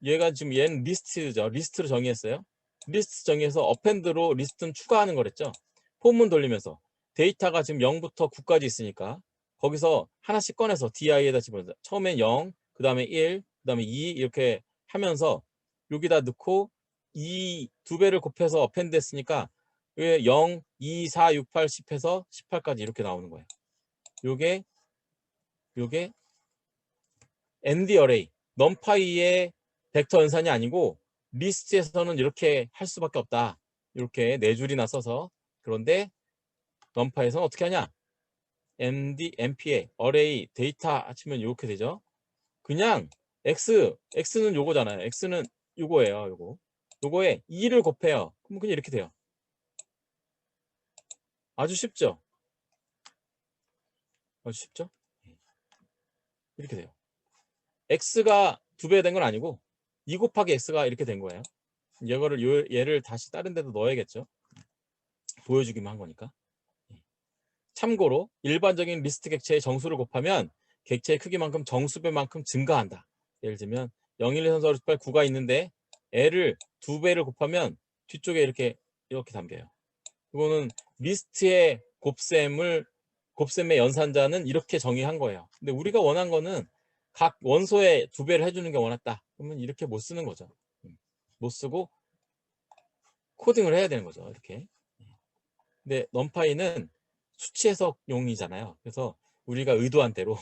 얘가 지금 얘는 리스트죠. 리스트로 정의했어요. 리스트 정의해서 어펜드로 리스트는 추가하는 거랬죠. 포문 돌리면서 데이터가 지금 0부터 9까지 있으니까 거기서 하나씩 꺼내서 di에다 집어넣어요. 처음엔 0, 그 다음에 1, 그 다음에 2 이렇게 하면서 여기다 넣고 2 두 배를 곱해서 어펜드 했으니까 0, 2, 4, 6, 8, 10 해서 18까지 이렇게 나오는 거예요. 요게 ndArray, numpy의 벡터 연산이 아니고 리스트에서는 이렇게 할 수밖에 없다. 이렇게 네 줄이나 써서. 그런데 numpy에서는 어떻게 하냐? mpa, array, 데이터 치면 이렇게 되죠. 그냥 x는 요거잖아요. x는 요거예요. 요거에 2를 곱해요. 그럼 그냥 이렇게 돼요. 아주 쉽죠? 아주 쉽죠? 이렇게 돼요. x가 두 배 된 건 아니고 2 곱하기 x가 이렇게 된 거예요. 얘를 다시 다른 데도 넣어야겠죠. 보여주기만 한 거니까. 참고로 일반적인 리스트 객체의 정수를 곱하면 객체의 크기만큼 정수배만큼 증가한다. 예를 들면 0, 1, 2, 3, 4, 5, 6, 7, 8, 9가 있는데 L을 2배를 곱하면 뒤쪽에 이렇게 담겨요. 이거는 리스트의 곱셈의 연산자는 이렇게 정의한 거예요. 근데 우리가 원한 거는 각 원소에 2배를 해주는 게 원했다. 그러면 이렇게 못 쓰는 거죠. 못 쓰고 코딩을 해야 되는 거죠. 이렇게. 근데 넘파이는 수치 해석용이잖아요. 그래서 우리가 의도한 대로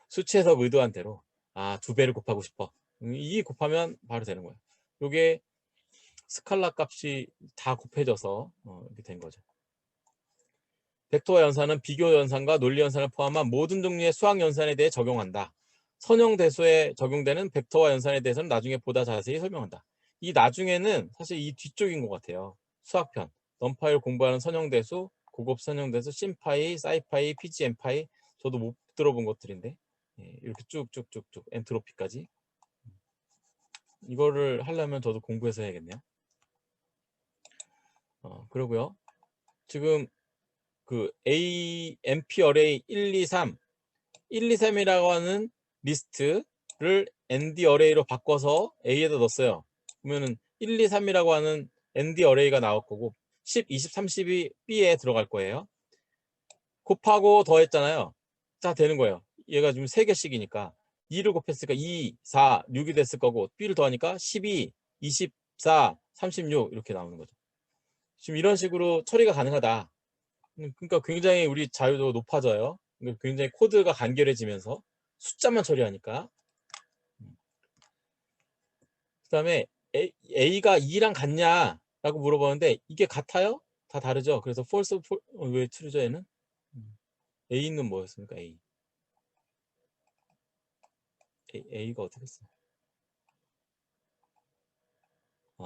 수치 해석 의도한 대로 2배를 곱하고 싶어. 이 곱하면 바로 되는 거예요. 이게 스칼라 값이 다 곱해져서 이렇게 된 거죠. 벡터 연산은 비교 연산과 논리 연산을 포함한 모든 종류의 수학 연산에 대해 적용한다. 선형대소에 적용되는 벡터와 연산에 대해서는 나중에 보다 자세히 설명한다. 이 나중에는 사실 이 뒤쪽인 것 같아요. 수학편. 넘파이를 공부하는 선형대수, 고급 선형대수, 심파이, 사이파이, PGM파이. 저도 못 들어본 것들인데 이렇게 쭉쭉쭉쭉 엔트로피까지. 이거를 하려면 저도 공부해서 해야겠네요. 그러고요. 지금 그 MP 어레이 1, 2, 3 1, 2, 3이라고 하는 리스트를 ND 어레이로 바꿔서 A에다 넣었어요. 그러면은 1, 2, 3이라고 하는 ND 어레이가 나올 거고 10, 20, 30이 B에 들어갈 거예요. 곱하고 더했잖아요. 다 되는 거예요. 얘가 지금 3개씩이니까 2를 곱했으니까 2, 4, 6이 됐을 거고 B를 더하니까 12, 24, 36 이렇게 나오는 거죠. 지금 이런 식으로 처리가 가능하다. 그러니까 굉장히 우리 자유도 높아져요. 굉장히 코드가 간결해지면서 숫자만 처리하니까. 그 다음에 A가 2랑 같냐라고 물어보는데 이게 같아요? 다 다르죠. 그래서 false, 왜 true죠 얘는? A는 뭐였습니까? A가 어떻게 됐어요?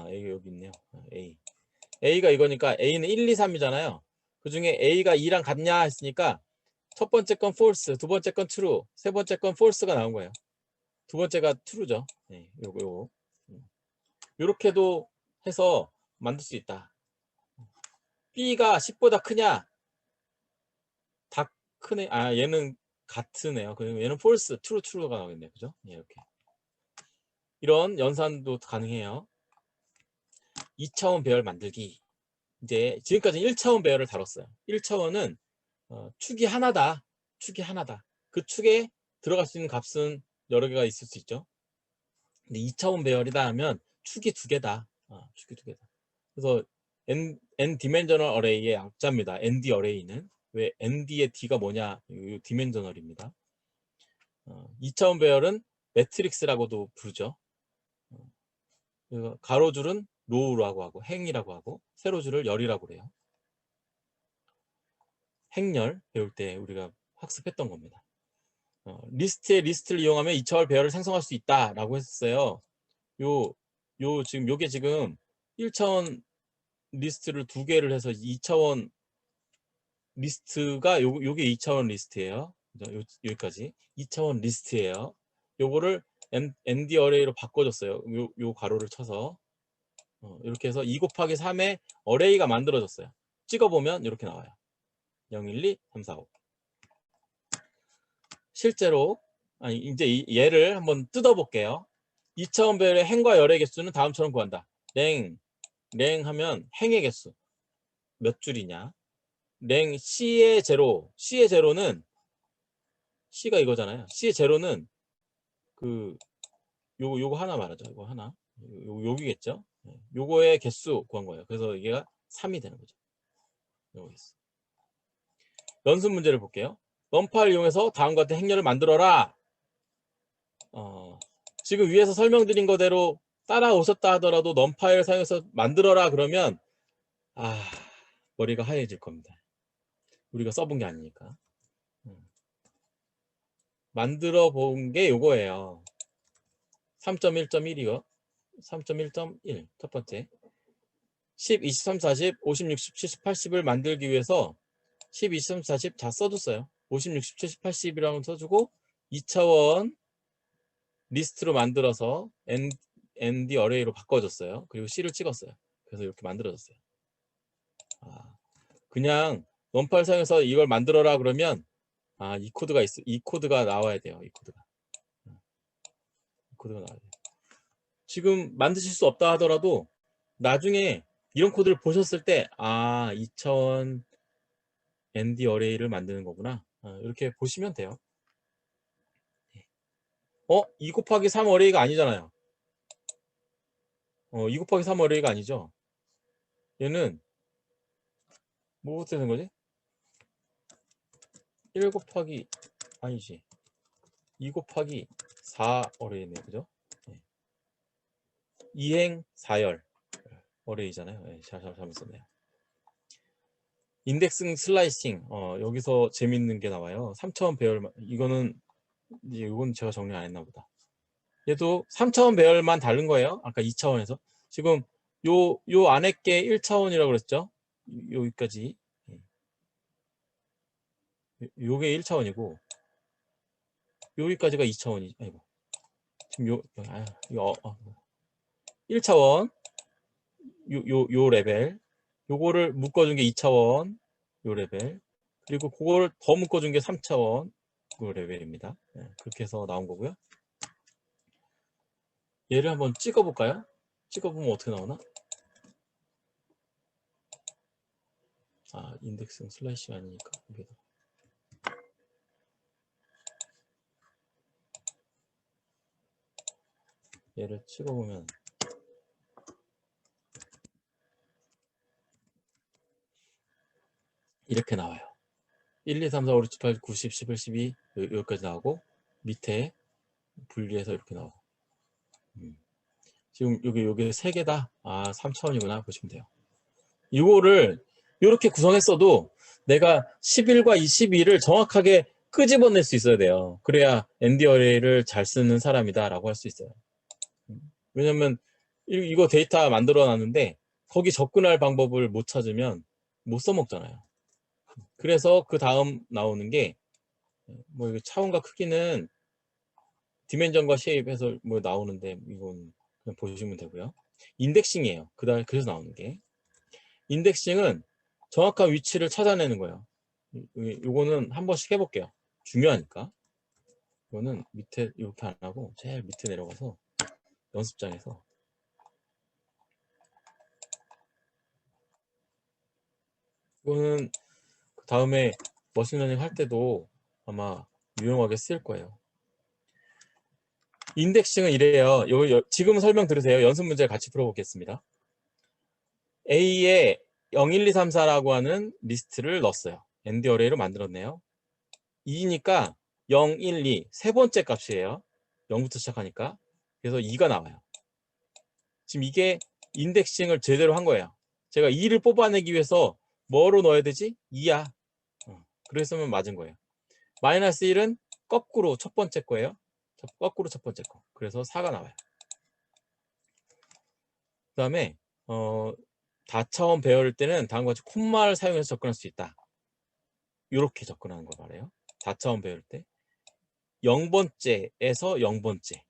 A가 여기 있네요. A가 이거니까 A는 1, 2, 3이잖아요. 그 중에 A가 2랑 같냐 했으니까 첫 번째 건 false, 두 번째 건 true, 세 번째 건 false가 나온 거예요. 두 번째가 true죠. 요거. 이렇게도 해서 만들 수 있다. B가 10보다 크냐? 다 크네. 얘는 같으네요. 그리고 얘는 false, true가 나오겠네요. 그죠? 이렇게. 이런 연산도 가능해요. 2차원 배열 만들기. 이제 지금까지 1차원 배열을 다뤘어요. 1차원은 축이 하나다. 축이 하나다. 그 축에 들어갈 수 있는 값은 여러 개가 있을 수 있죠. 근데 2차원 배열이다 하면 축이 2개다. 축이 2개다. 그래서 n 디멘저널 어레이의 약자입니다. ND 어레이는. 왜 ND의 D가 뭐냐? 디멘저널입니다. 2차원 배열은 매트릭스라고도 부르죠. 가로줄은 로우라고 하고 행이라고 하고 세로줄을 열이라고 그래요. 행열 배울 때 우리가 학습했던 겁니다. 리스트의 리스트를 이용하면 2차원 배열을 생성할 수 있다라고 했어요. 지금 요게 지금 1차원 리스트를 2개를 해서 2차원 리스트가 요게 2차원 리스트예요. 여기까지 2차원 리스트예요. 요거를 ND 어레이로 바꿔줬어요. 요 가로를 쳐서 이렇게 해서 2 곱하기 3의 어레이가 만들어졌어요. 찍어보면 이렇게 나와요. 0, 1, 2, 3, 4, 5. 실제로 이제 얘를 한번 뜯어볼게요. 2차원 배열의 행과 열의 개수는 다음처럼 구한다. 랭 하면 행의 개수 몇 줄이냐. 랭 C의 제로는 C가 이거잖아요. C의 제로는 요거 하나 말하죠. 이거 하나. 여기겠죠. 요거의 개수 구한 거예요. 그래서 이게 3이 되는 거죠. 요거 개수. 연습 문제를 볼게요. 넘파를 이용해서 다음과 같은 행렬을 만들어라. 지금 위에서 설명드린 거대로 따라오셨다 하더라도 넘파를 사용해서 만들어라 그러면 머리가 하얘질 겁니다. 우리가 써본 게 아니니까. 만들어 본 게 요거예요. 3.1.1이요. 3.1.1 첫 번째 10, 23, 40, 50, 60, 70, 80을 만들기 위해서 10, 23, 40 다 써줬어요. 50, 60, 70, 80이라고 써주고 2차원 리스트로 만들어서 ND 어레이로 바꿔줬어요. 그리고 C를 찍었어요. 그래서 이렇게 만들어졌어요. 그냥 원파일 사용해서 이걸 만들어라 그러면 이 코드가 이 코드가 나와야 돼요. 이 코드가 나와야 돼요. 지금 만드실 수 없다 하더라도 나중에 이런 코드를 보셨을 때 2차원 ND 어레이를 만드는 거구나. 이렇게 보시면 돼요. 2 곱하기 3 어레이가 아니잖아요. 2 곱하기 3 어레이가 아니죠. 얘는 뭐부터 되는 거지? 1 곱하기 아니지. 2 곱하기 4 어레이네. 그죠? 2행 4열 어레이잖아요. 잘못 썼네요. 인덱싱 슬라이싱. 여기서 재밌는 게 나와요. 3차원 배열. 이건 제가 정리 안 했나 보다. 얘도 3차원 배열만 다른 거예요. 아까 2차원에서. 지금 요 안에 게 1차원이라고 그랬죠? 여기까지. 요게 1차원이고 여기까지가 2차원이죠. 아이고. 지금 이거 1차원 요 레벨. 요거를 묶어준 게 2차원 요 레벨. 그리고 그거를 더 묶어준 게 3차원 그 레벨입니다. 그렇게 해서 나온 거고요. 얘를 한번 찍어볼까요? 찍어보면 어떻게 나오나? 인덱스는 슬래시 아니니까. 얘를 찍어보면 이렇게 나와요. 1, 2, 3, 4, 5, 6, 7, 8, 9, 10, 11, 12 여기까지 나오고 밑에 분리해서 이렇게 나오고 지금 요게 3개다. 3차원이구나 보시면 돼요. 이거를 이렇게 구성했어도 내가 11과 22를 정확하게 끄집어낼 수 있어야 돼요. 그래야 ND 어레이를 잘 쓰는 사람이다 라고 할 수 있어요. 왜냐면 이거 데이터 만들어 놨는데 거기 접근할 방법을 못 찾으면 못 써먹잖아요. 그래서 그 다음 나오는 게 뭐 차원과 크기는 디멘전과 쉐입해서 뭐 나오는데 이건 그냥 보시면 되고요. 인덱싱이에요. 그래서 나오는 게 인덱싱은 정확한 위치를 찾아내는 거예요. 이거는 한 번씩 해볼게요. 중요하니까. 이거는 밑에 이렇게 안 하고 제일 밑에 내려가서 연습장에서 이거는 그 다음에 머신러닝 할 때도 아마 유용하게 쓰일 거예요. 인덱싱은 이래요. 지금 설명 들으세요. 연습 문제 같이 풀어보겠습니다. A에 0, 1, 2, 3, 4라고 하는 리스트를 넣었어요. ND 어레이로 만들었네요. 2니까 0, 1, 2 세 번째 값이에요. 0부터 시작하니까. 그래서 2가 나와요. 지금 이게 인덱싱을 제대로 한 거예요. 제가 2를 뽑아내기 위해서 뭐로 넣어야 되지? 2야. 그랬으면 맞은 거예요. 마이너스 1은 거꾸로 첫 번째 거예요. 거꾸로 첫 번째 거. 그래서 4가 나와요. 그 다음에 다차원 배열일 때는 다음과 같이 콤마를 사용해서 접근할 수 있다. 이렇게 접근하는 거 말해요. 다차원 배열일 때 0번째에서 0번째.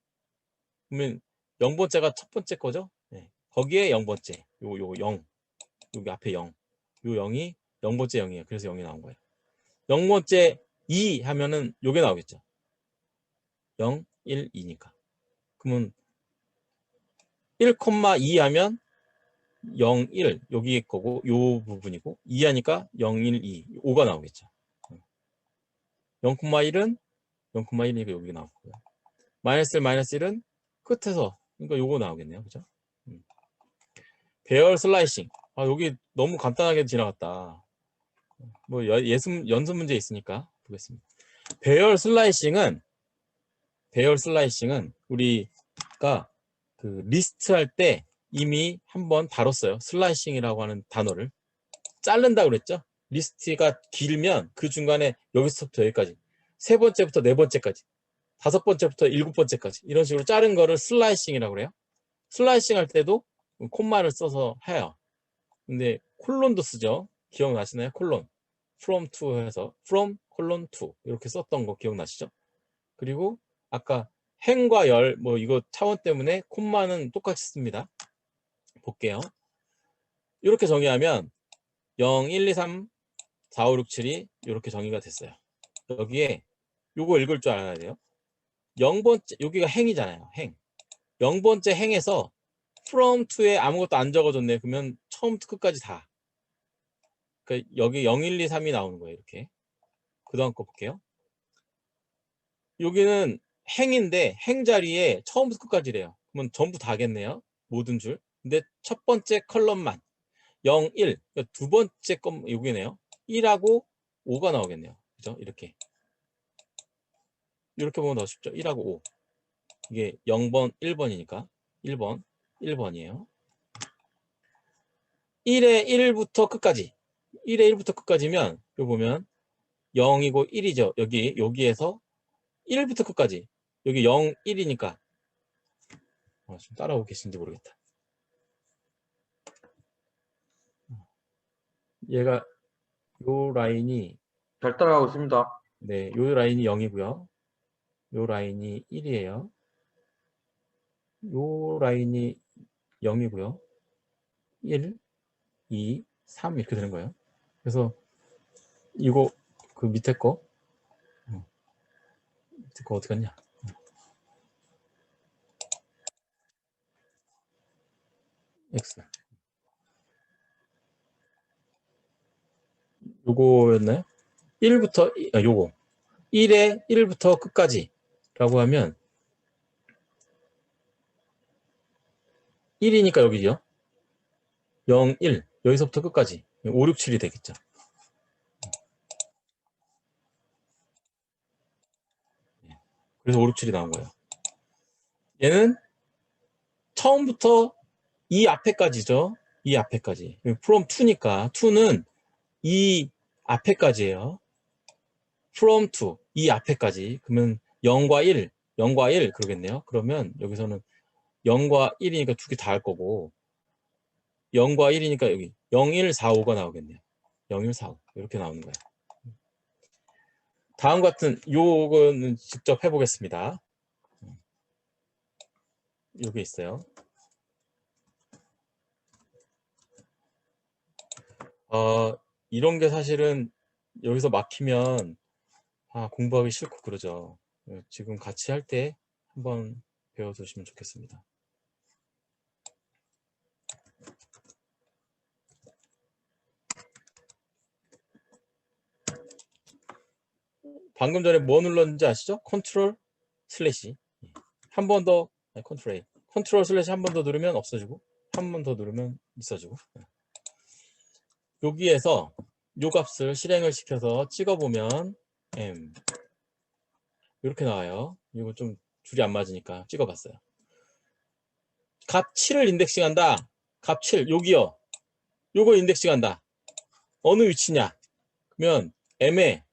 그러면 0번째가 첫 번째 거죠. 거기에 0번째. 요 0. 여기 앞에 0. 요 0이 0번째 0이에요. 그래서 0이 나온 거예요. 0번째 2 하면은 요게 나오겠죠. 0, 1, 2니까. 그러면 1,2 하면 0, 1 여기 거고 요 부분이고 2 하니까 0, 1, 2 5가 나오겠죠. 0,1은 0,1이니까 여기 나오고요. 마이너스 1, 마이너스 1은 끝에서 그러니까 요거 나오겠네요. 그죠? 배열 슬라이싱. 여기 너무 간단하게 지나갔다. 뭐 연습 문제 있으니까 보겠습니다. 배열 슬라이싱은 우리가 그 리스트 할 때 이미 한번 다뤘어요. 슬라이싱이라고 하는 단어를 자른다 그랬죠. 리스트가 길면 그 중간에 여기서부터 여기까지 세 번째부터 네 번째까지 다섯 번째부터 일곱 번째까지 이런 식으로 자른 거를 슬라이싱이라고 그래요. 슬라이싱 할 때도 콤마를 써서 해요. 근데 콜론도 쓰죠. 기억나시나요? 콜론. from to 해서 from 콜론 to 이렇게 썼던 거 기억나시죠? 그리고 아까 행과 열 뭐 이거 차원 때문에 콤마는 똑같이 씁니다. 볼게요. 이렇게 정의하면 0, 1, 2, 3 4, 5, 6, 7이 이렇게 정의가 됐어요. 여기에 요거 읽을 줄 알아야 돼요. 0번째, 여기가 행이잖아요. 행. 0번째 행에서 from to에 아무것도 안 적어줬네. 그러면 처음부터 끝까지 다. 그러니까 여기 0, 1, 2, 3이 나오는 거예요. 이렇게. 그 다음 거 볼게요. 여기는 행인데 행 자리에 처음부터 끝까지래요. 그러면 전부 다겠네요. 모든 줄. 근데 첫 번째 컬럼만 0, 1. 그러니까 두 번째 건 여기네요. 1하고 5가 나오겠네요. 그죠? 이렇게. 이렇게 보면 더 쉽죠. 1하고 5. 이게 0번, 1번이니까 1번, 1번이에요. 1에 1부터 끝까지. 1에 1부터 끝까지면 여기 보면 0이고 1이죠. 여기에서 1부터 끝까지. 여기 0, 1이니까 좀 따라오고 계신지 모르겠다. 얘가 요 라인이 잘 따라가고 있습니다. 네, 요 라인이 0이고요. 요 라인이 1이에요. 요 라인이 0이고요. 1, 2, 3 이렇게 되는 거예요. 그래서 이거 그 밑에 거 어디 갔냐? X. 요거였나요? 1부터 요거 1에 1부터 끝까지 라고 하면 1이니까 여기죠. 0, 1 여기서부터 끝까지 5, 6, 7이 되겠죠. 그래서 5, 6, 7이 나온 거예요. 얘는 처음부터 이 앞에까지죠. 이 앞에까지. from to니까 to는 이 앞에까지예요. from to 이 앞에까지. 그러면 0과 1, 0과 1 그러겠네요. 그러면 여기서는 0과 1이니까 두 개 다 할 거고 0과 1이니까 여기 0, 1, 4, 5가 나오겠네요. 0, 1, 4, 5 이렇게 나오는 거예요. 다음 같은 요거는 직접 해보겠습니다. 여기 있어요. 이런 게 사실은 여기서 막히면 공부하기 싫고 그러죠. 지금 같이 할 때 한번 배워두시면 좋겠습니다. 방금 전에 뭐 눌렀는지 아시죠? 컨트롤 슬래시 한 번 더 컨트롤 A 컨트롤 슬래시 한 번 더 누르면 없어지고 한 번 더 누르면 있어지고 여기에서 요 값을 실행을 시켜서 찍어보면 M 이렇게 나와요. 이거 좀 줄이 안 맞으니까 찍어봤어요. 값 7을 인덱싱한다. 값 7 여기요. 요거 인덱싱한다. 어느 위치냐? 그러면 M에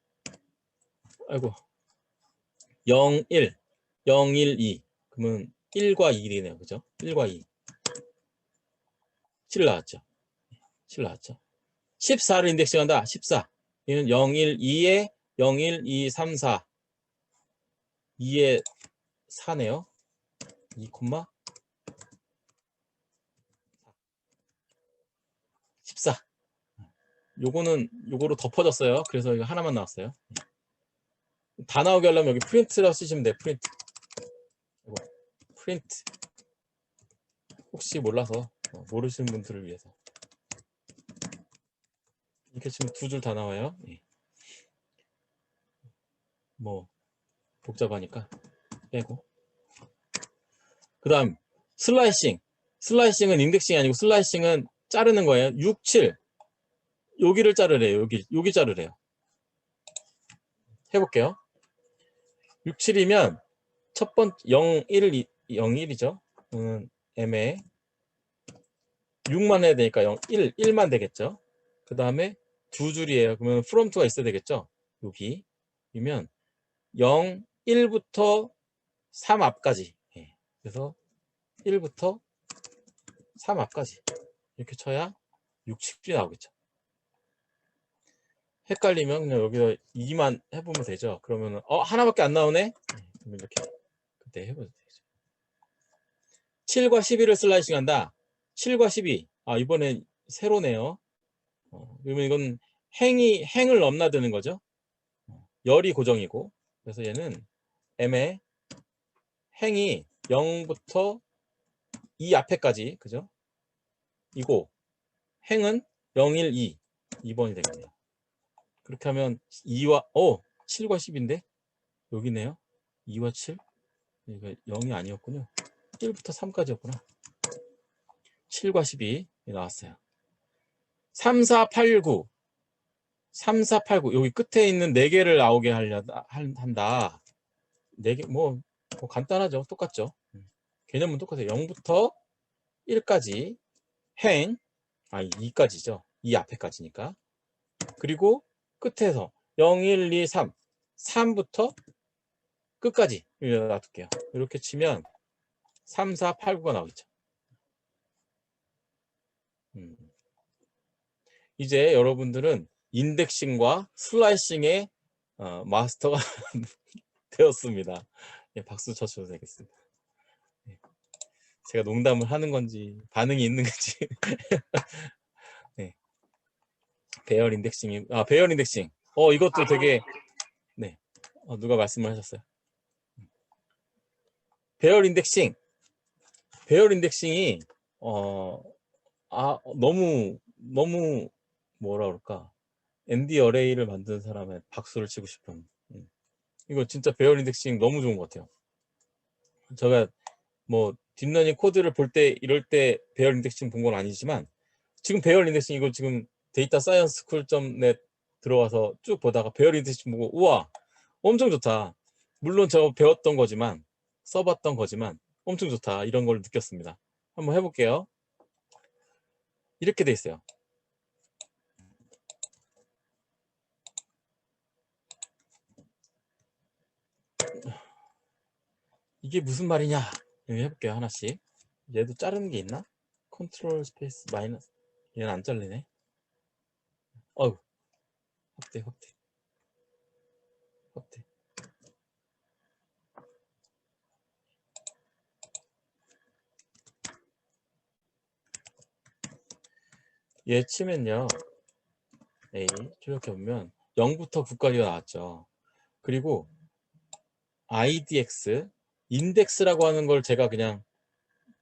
아이고 0, 1 0, 1, 2 그러면 1과 2이네요. 그죠? 1과 2 7 나왔죠. 7 나왔죠. 14를 인덱싱한다. 14 얘는 0, 1, 2에 0, 1, 2, 3, 4 2에 4네요. 2, 14 요거는 요거로 덮어졌어요. 그래서 이거 하나만 나왔어요. 다 나오게 하려면 여기 프린트라고 쓰시면 돼요. 프린트 혹시 몰라서 모르시는 분들을 위해서 이렇게 치면 두 줄 다 나와요. 뭐 복잡하니까 빼고 그 다음 슬라이싱은 인덱싱이 아니고 슬라이싱은 자르는 거예요. 6, 7 여기를 자르래요. 여기 자르래요. 해볼게요. 6, 7이면 첫 번째 0, 1, 0, 1이죠. M에 6만 해야 되니까 0, 1만 되겠죠. 그 다음에 두 줄이에요. 그러면 from to가 있어야 되겠죠. 여기이면 0, 1부터 3 앞까지. 그래서 1부터 3 앞까지 이렇게 쳐야 6, 7이 나오겠죠. 헷갈리면 그냥 여기서 2만 해보면 되죠. 그러면 하나밖에 안 나오네. 그러면 이렇게 그때 해보면 되죠. 7과 12를 슬라이싱 한다. 7과 12. 이번엔 세로네요. 그러면 이건 행을 넘나드는 거죠. 열이 고정이고, 그래서 얘는 m의 행이 0부터 2 앞에까지, 그죠? 이고 행은 0, 1, 2 2번이 되겠네요. 그렇게 하면 2와 7과 10인데 여기네요. 2와 7. 이거 0이 아니었군요. 1부터 3까지였구나. 7과 10이 나왔어요. 3, 4, 8, 9. 3, 4, 8, 9. 여기 끝에 있는 4개를 나오게 한다. 4개, 뭐 간단하죠. 똑같죠. 개념은 똑같아요. 0부터 1까지 행, 2까지죠. 2 앞에까지니까. 그리고 끝에서 0, 1, 2, 3. 3부터 끝까지 놔둘게요. 이렇게 치면 3, 4, 8, 9가 나오겠죠. 이제 여러분들은 인덱싱과 슬라이싱의 마스터가 되었습니다. 예, 박수 쳐주셔도 되겠습니다. 예, 제가 농담을 하는 건지 반응이 있는 건지. 네. 배열 인덱싱이 배열 인덱싱. 이것도 되게 네. 누가 말씀을 하셨어요. 배열 인덱싱. 배열 인덱싱이 너무 뭐라 그럴까? MD 어레이를 만든 사람의 박수를 치고 싶은. 이거 진짜 배열 인덱싱 너무 좋은 것 같아요. 제가 뭐 딥러닝 코드를 볼 때 이럴 때 배열 인덱싱 본 건 아니지만 지금 배열 인덱싱 이거 지금 데이터 사이언스 스쿨.net 들어와서 쭉 보다가 배열 인덱싱 보고 우와 엄청 좋다. 물론 제가 배웠던 거지만 써봤던 거지만 엄청 좋다 이런 걸 느꼈습니다. 한번 해볼게요. 이렇게 돼 있어요. 이게 무슨 말이냐? 여기 해볼게요. 하나씩. 얘도 자르는 게 있나? 컨트롤 스페이스 마이너스. 얘는 안 잘리네. 확대. 얘 치면요. A 이렇게 보면 0부터 9까지가 나왔죠. 그리고 IDX 인덱스라고 하는 걸 제가 그냥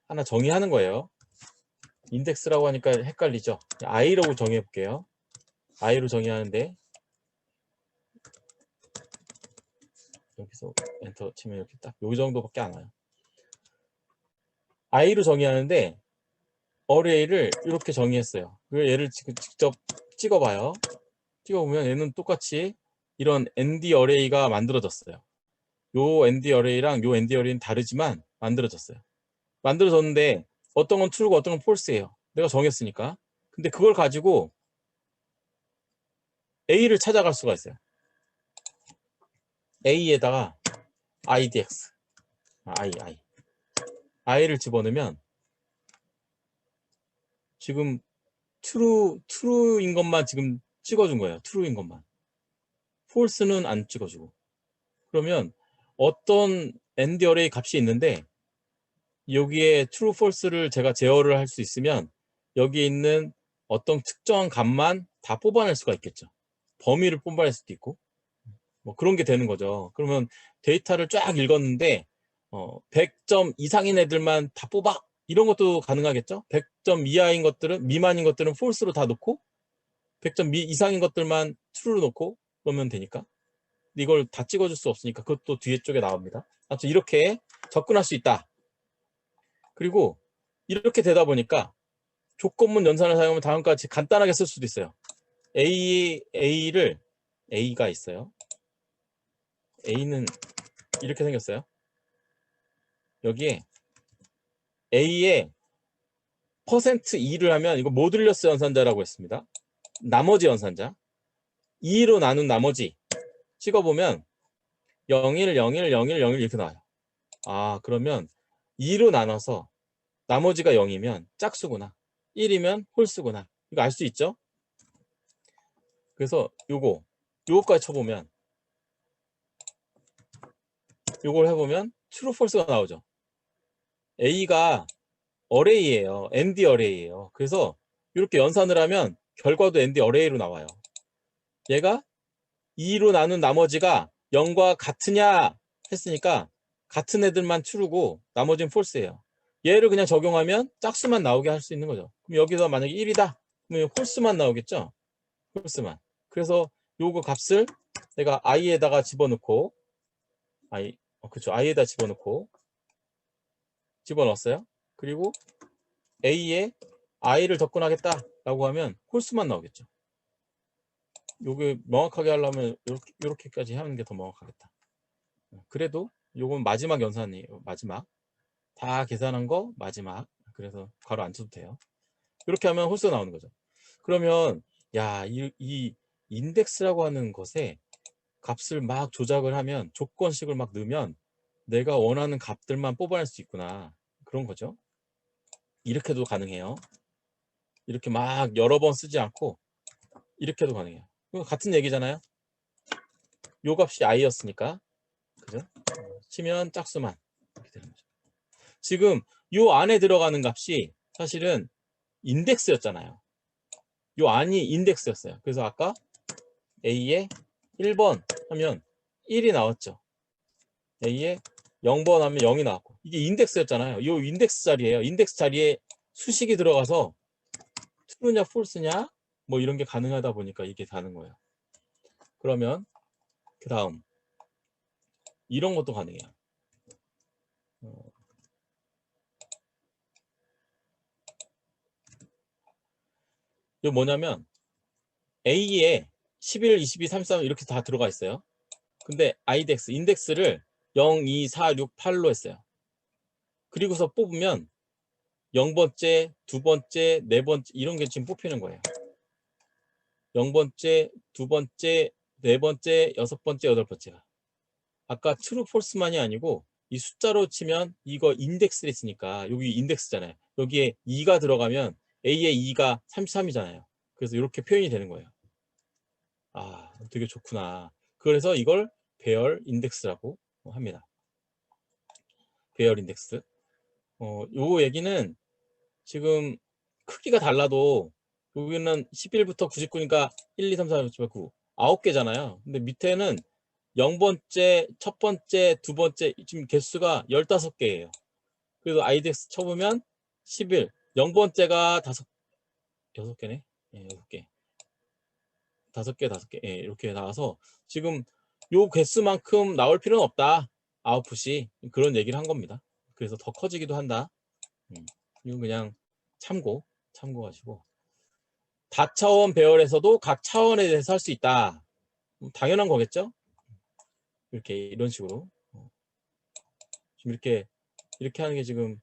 하나 정의하는 거예요. 인덱스라고 하니까 헷갈리죠. I라고 정의해 볼게요. I로 정의하는데 여기서 엔터 치면 이렇게 딱 요 정도밖에 안 와요. I로 정의하는데 어레이를 이렇게 정의했어요. 얘를 직접 찍어봐요. 찍어보면 얘는 똑같이 이런 ND 어레이가 만들어졌어요. 요 ND 어레이랑 요 ND 어레이는 다르지만 만들어졌어요. 만들어졌는데 어떤 건 true고 어떤 건 false예요. 내가 정했으니까. 근데 그걸 가지고 A를 찾아갈 수가 있어요. A에다가 IDX I를 집어넣으면 지금 true인 것만 지금 찍어준 거예요. true인 것만. false는 안 찍어주고. 그러면 어떤 ND 어레이 값이 있는데 여기에 true, false를 제가 제어를 할 수 있으면 여기에 있는 어떤 특정한 값만 다 뽑아낼 수가 있겠죠. 범위를 뽑아낼 수도 있고 뭐 그런 게 되는 거죠. 그러면 데이터를 쫙 읽었는데 100점 이상인 애들만 다 뽑아 이런 것도 가능하겠죠. 100점 이하인 것들은 미만인 것들은 false로 다 놓고 100점 이상인 것들만 true로 놓고 그러면 되니까. 이걸 다 찍어줄 수 없으니까 그것도 뒤에 쪽에 나옵니다. 아무튼 이렇게 접근할 수 있다. 그리고 이렇게 되다 보니까 조건문 연산을 사용하면 다음과 같이 간단하게 쓸 수도 있어요. A가 있어요. A는 이렇게 생겼어요. 여기에 A에 %2를 하면 이거 모듈러스 연산자라고 했습니다. 나머지 연산자 2로 나눈 나머지 찍어보면 01, 01, 01, 01 이렇게 나와요. 그러면 2로 나눠서 나머지가 0이면 짝수구나. 1이면 홀수구나. 이거 알 수 있죠? 그래서 요거까지 쳐보면 요걸 해보면 true, false가 나오죠. A가 어레이예요. ND 어레이예요. 그래서 이렇게 연산을 하면 결과도 ND 어레이로 나와요. 얘가 2로 나눈 나머지가 0과 같으냐 했으니까 같은 애들만 true고 나머지는 false예요. 얘를 그냥 적용하면 짝수만 나오게 할 수 있는 거죠. 그럼 여기서 만약에 1이다. 그러면 false만 나오겠죠. false만. 그래서 요거 값을 내가 i에다가 집어넣고 그쵸. i에다 집어넣었어요. 그리고 a에 i를 접근하겠다라고 하면 false만 나오겠죠. 요게 명확하게 하려면 이렇게까지 하는 게 더 명확하겠다. 그래도 요건 마지막 연산이에요. 마지막. 다 계산한 거 마지막. 그래서 괄호 안 쳐도 돼요. 이렇게 하면 홀수 나오는 거죠. 그러면 이 인덱스라고 하는 것에 값을 막 조작을 하면 조건식을 막 넣으면 내가 원하는 값들만 뽑아낼 수 있구나. 그런 거죠. 이렇게도 가능해요. 이렇게 막 여러 번 쓰지 않고 이렇게도 가능해요. 같은 얘기잖아요. 요 값이 i였으니까. 그죠? 치면 짝수만 이렇게 되는 거죠. 지금 요 안에 들어가는 값이 사실은 인덱스였잖아요. 요 안이 인덱스였어요. 그래서 아까 A에 1번 하면 1이 나왔죠. A에 0번 하면 0이 나왔고 이게 인덱스였잖아요. 요 인덱스 자리에요. 인덱스 자리에 수식이 들어가서 true냐 false냐 뭐 이런 게 가능하다 보니까 이게 다는 거예요. 그러면 그 다음 이런 것도 가능해요. 이거 뭐냐면 A에 11, 22, 33 이렇게 다 들어가 있어요. 근데 IDX, 인덱스를 0, 2, 4, 6, 8로 했어요. 그리고서 뽑으면 0번째, 2번째, 4번째 이런 게 지금 뽑히는 거예요. 0번째, 2번째, 4번째, 6번째, 8번째가. 아까 true, false만이 아니고 이 숫자로 치면 이거 인덱스를 했으니까 여기 인덱스잖아요. 여기에 2가 들어가면 A의 2가 33이잖아요. 그래서 이렇게 표현이 되는 거예요. 아, 되게 좋구나. 그래서 이걸 배열 인덱스라고 합니다. 배열 인덱스. 요 얘기는 지금 크기가 달라도 여기는 11부터 99니까 1, 2, 3, 4, 5, 6, 7, 9 9개잖아요. 근데 밑에는 0번째, 첫 번째, 두 번째 지금 개수가 15개예요. 그래서 IDX 쳐보면 11, 0번째가 6개네. 예, 6개. 5개, 5개. 예, 이렇게 나와서 지금 요 개수만큼 나올 필요는 없다. 아웃풋이 그런 얘기를 한 겁니다. 그래서 더 커지기도 한다. 이건 그냥 참고가지고 다차원 배열에서도 각 차원에 대해서 할 수 있다. 당연한 거겠죠? 이렇게 이런 식으로 지금 이렇게 하는 게 지금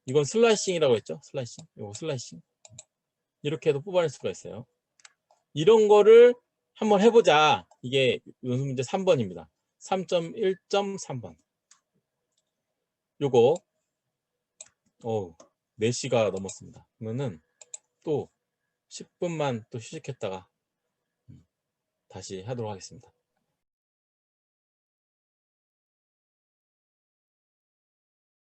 이건 슬라이싱이라고 했죠? 슬라이싱. 이거 슬라이싱. 이렇게 해도 뽑아낼 수가 있어요. 이런 거를 한번 해보자. 이게 연습 문제 3번입니다. 3.1.3번. 요거 4시가 넘었습니다. 그러면은 또 10분만 또 휴식했다가 다시 하도록 하겠습니다.